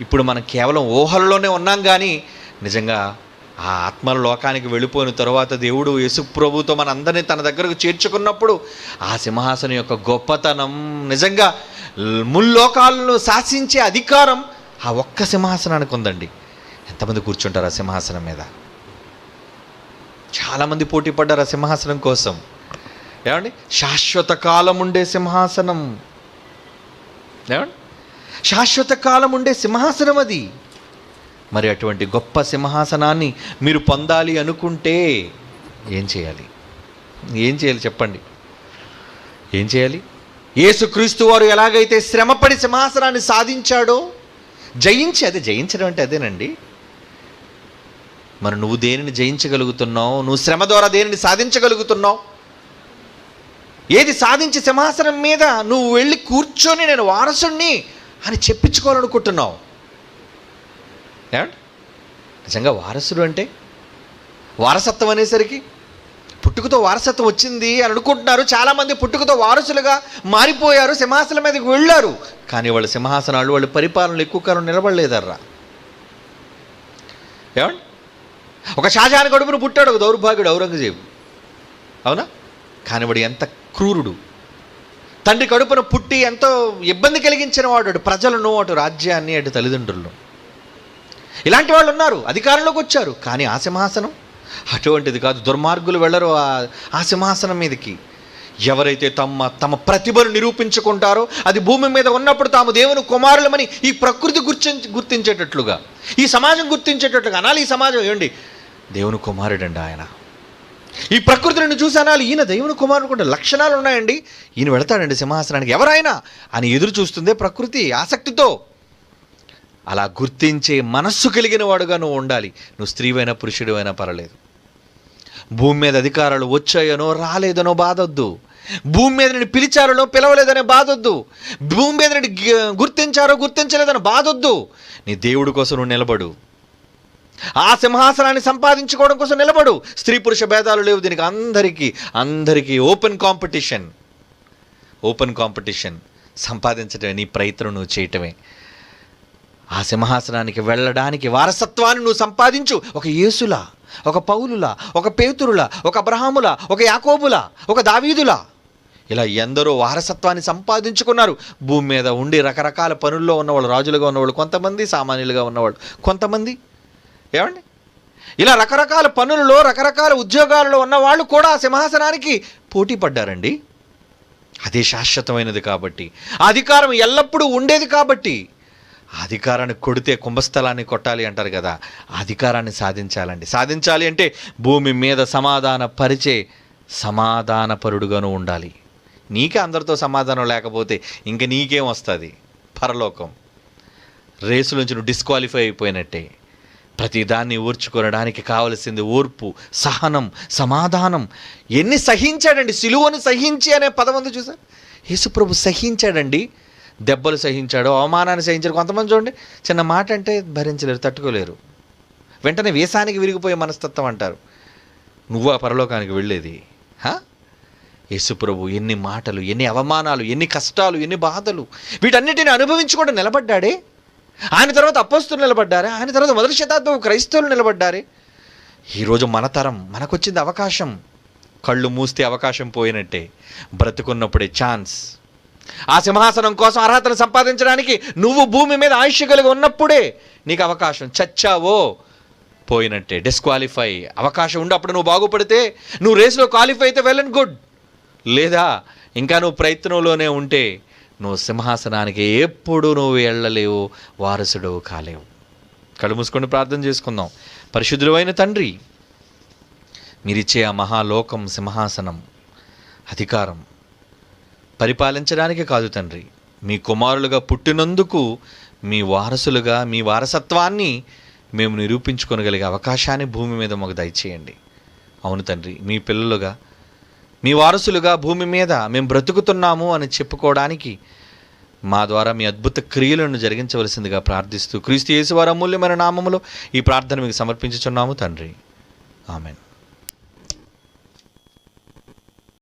ఇప్పుడు మనం కేవలం ఊహల్లోనే ఉన్నాం, కానీ నిజంగా ఆ ఆత్మల లోకానికి వెళ్ళిపోయిన తర్వాత దేవుడు యేసు ప్రభువుతో మన అందరినీ తన దగ్గరకు చేర్చుకున్నప్పుడు ఆ సింహాసనం యొక్క గొప్పతనం, నిజంగా ముల్లోకాలను శాసించే అధికారం ఆ ఒక్క సింహాసనానికి ఉందండి. ఎంతమంది కూర్చుంటారు ఆ సింహాసనం మీద? చాలామంది పోటీ పడ్డారు ఆ సింహాసనం కోసం. ఏమండి శాశ్వత కాలం ఉండే సింహాసనం, ఏమండి శాశ్వత కాలం ఉండే సింహాసనం అది. మరి అటువంటి గొప్ప సింహాసనాన్ని మీరు పొందాలి అనుకుంటే ఏం చేయాలి? ఏం చేయాలి చెప్పండి? ఏం చేయాలి? యేసుక్రీస్తు వారు ఎలాగైతే శ్రమపడి సింహాసనాన్ని సాధించాడో, అదే జయించడం అంటే అదేనండి. మరి నువ్వు దేనిని జయించగలుగుతున్నావు? నువ్వు శ్రమ ద్వారా దేనిని సాధించగలుగుతున్నావు? ఏది సాధించి సింహాసనం మీద నువ్వు వెళ్ళి కూర్చొని నేను వారసుణ్ణి అని చెప్పించుకోవాలనుకుంటున్నావు? ఏమండి నిజంగా వారసుడు అంటే వారసత్వం అనేసరికి పుట్టుకతో వారసత్వం వచ్చింది అని అనుకుంటున్నారు చాలామంది. పుట్టుకతో వారసులుగా మారిపోయారు, సింహాసనం మీదకి వెళ్ళారు, కానీ వాళ్ళ సింహాసనాలు, వాళ్ళ పరిపాలనలు ఎక్కువ కాలం నిలబడలేదర్రా. ఏమండి ఒక షాజహాన్ కడుపును పుట్టాడు ఒక దౌర్భాగ్యుడు ఔరంగజేబు, అవునా? కానీ వాడు ఎంత క్రూరుడు. తండ్రి కడుపున పుట్టి ఎంతో ఇబ్బంది కలిగించిన వాడు ప్రజలను, అటు రాజ్యాన్ని, అటు తల్లిదండ్రులను. ఇలాంటి వాళ్ళు ఉన్నారు, అధికారంలోకి వచ్చారు, కానీ ఆ సింహాసనం అటువంటిది కాదు. దుర్మార్గులు వెళ్ళరు ఆ సింహాసనం మీదకి. ఎవరైతే తమ ప్రతిభను నిరూపించుకుంటారో, అది భూమి మీద ఉన్నప్పుడు తాము దేవుని కుమారులమని ఈ ప్రకృతి గుర్తించేటట్లుగా, ఈ సమాజం గుర్తించేటట్లుగా అనాలి. ఈ సమాజం ఏమండి దేవుని కుమారుడండి ఆయన. ఈ ప్రకృతిని చూసి అనాలి ఈయన దేవుని కుమారుడు కూడా లక్షణాలు ఉన్నాయండి, ఈయన వెళతాడండి సింహాసనానికి, ఎవరైనా అని ఎదురు చూస్తుందే ప్రకృతి ఆసక్తితో. అలా గుర్తించే మనస్సు కలిగిన వాడుగా నువ్వు ఉండాలి. నువ్వు స్త్రీవైనా పురుషుడివైనా పర్వాలేదు. భూమి మీద అధికారాలు వచ్చాయనో రాలేదనో బాధొద్దు, భూమి మీద నేను పిలిచారనో పిలవలేదనే బాధొద్దు, భూమి మీద నేను గుర్తించారో గుర్తించలేదని బాధొద్దు. నీ దేవుడి కోసం నువ్వు నిలబడు, ఆ సింహాసనాన్ని సంపాదించుకోవడం కోసం నిలబడు. స్త్రీ పురుష భేదాలు లేవు దీనికి. అందరికీ ఓపెన్ కాంపిటీషన్ సంపాదించడమే నీ ప్రయత్నం, నువ్వు చేయటమే. ఆ సింహాసనానికి వెళ్ళడానికి వారసత్వాన్ని నువ్వు సంపాదించు. ఒక యేసులా, ఒక పౌలులా, ఒక పేతురులా, ఒక అబ్రహాములా, ఒక యాకోబులా, ఒక దావీదులా, ఇలా ఎందరో వారసత్వాన్ని సంపాదించుకున్నారు. భూమి మీద ఉండి రకరకాల పనుల్లో ఉన్నవాళ్ళు, రాజులుగా ఉన్నవాళ్ళు కొంతమంది, సామాన్యులుగా ఉన్నవాళ్ళు కొంతమంది. ఏమండి ఇలా రకరకాల పనులలో, రకరకాల ఉద్యోగాలలో ఉన్నవాళ్ళు కూడా ఆ సింహాసనానికి పోటీ పడ్డారండి. అదే శాశ్వతమైనది కాబట్టి, అధికారం ఎల్లప్పుడూ ఉండేది కాబట్టి. ఆ అధికారాన్ని కొడితే కుంభస్థలాన్ని కొట్టాలి అంటారు కదా, అధికారాన్ని సాధించాలి అంటే భూమి మీద సమాధానపరుడుగాను ఉండాలి. నీకే అందరితో సమాధానం లేకపోతే ఇంక నీకేం వస్తుంది? పరలోకం. రేసు నుంచి నువ్వు డిస్క్వాలిఫై అయిపోయినట్టే. ప్రతిదాన్ని ఓర్చుకొనడానికి కావలసింది ఓర్పు, సహనం, సమాధానం. ఎన్ని సహించాడండి, సిలువను సహించి అనే పదం ఉంది చూసారు. యేసుప్రభు సహించాడండి. దెబ్బలు సహించాడు, అవమానాన్ని సహించాడు. కొంతమంది చూడండి చిన్న మాట అంటే భరించలేరు, తట్టుకోలేరు, వెంటనే వేసానికి విరిగిపోయే మనస్తత్వం అంటారు. నువ్వు ఆ పరలోకానికి వెళ్ళేది? యేసుప్రభు ఎన్ని మాటలు, ఎన్ని అవమానాలు, ఎన్ని కష్టాలు, ఎన్ని బాధలు, వీటన్నిటిని అనుభవించుకుంటూ నిలబడ్డాడే. ఆయన తర్వాత అపోస్తులు నిలబడ్డారే, ఆయన తర్వాత మొదటి శతాబ్దం క్రైస్తవులు నిలబడ్డారే. ఈరోజు మన తరం, మనకొచ్చింది అవకాశం. కళ్ళు మూస్తే అవకాశం పోయినట్టే, బ్రతుకున్నప్పుడే ఛాన్స్. ఆ సింహాసనం కోసం అర్హతను సంపాదించడానికి నువ్వు భూమి మీద ఆయుష్య కలిగి ఉన్నప్పుడే నీకు అవకాశం. చచ్చావో పోయినట్టే, డిస్క్వాలిఫై. అవకాశం ఉండి అప్పుడు నువ్వు బాగుపడితే, నువ్వు రేసులో క్వాలిఫై అయితే వెల్ అండ్ గుడ్. లేదా ఇంకా నువ్వు ప్రయత్నంలోనే ఉంటే నువ్వు సింహాసనానికి ఎప్పుడు నువ్వు వెళ్ళలేవు, వారసుడు కాలేవు. కళ్ళు మూసుకొని ప్రార్థన చేసుకుందాం. పరిశుద్ధుడైన తండ్రి, మీరిచ్చే ఆ మహాలోకం, సింహాసనం, అధికారం పరిపాలించడానికి కాదు తండ్రి, మీ కుమారులుగా పుట్టినందుకు మీ వారసులుగా, మీ వారసత్వాన్ని మేము నిరూపించుకోగలిగే అవకాశాన్ని భూమి మీద మాకు దయచేయండి. అవును తండ్రి, మీ పిల్లలుగా, మీ వారసులుగా భూమి మీద మేము బ్రతుకుతున్నాము అని చెప్పుకోవడానికి మా ద్వారా మీ అద్భుత క్రియలను జరిగించవలసిందిగా ప్రార్థిస్తూ క్రీస్తు యేసు వారి అమూల్యమైన నామములో ఈ ప్రార్థన మీకు సమర్పించుచున్నాము తండ్రి. ఆమెన్.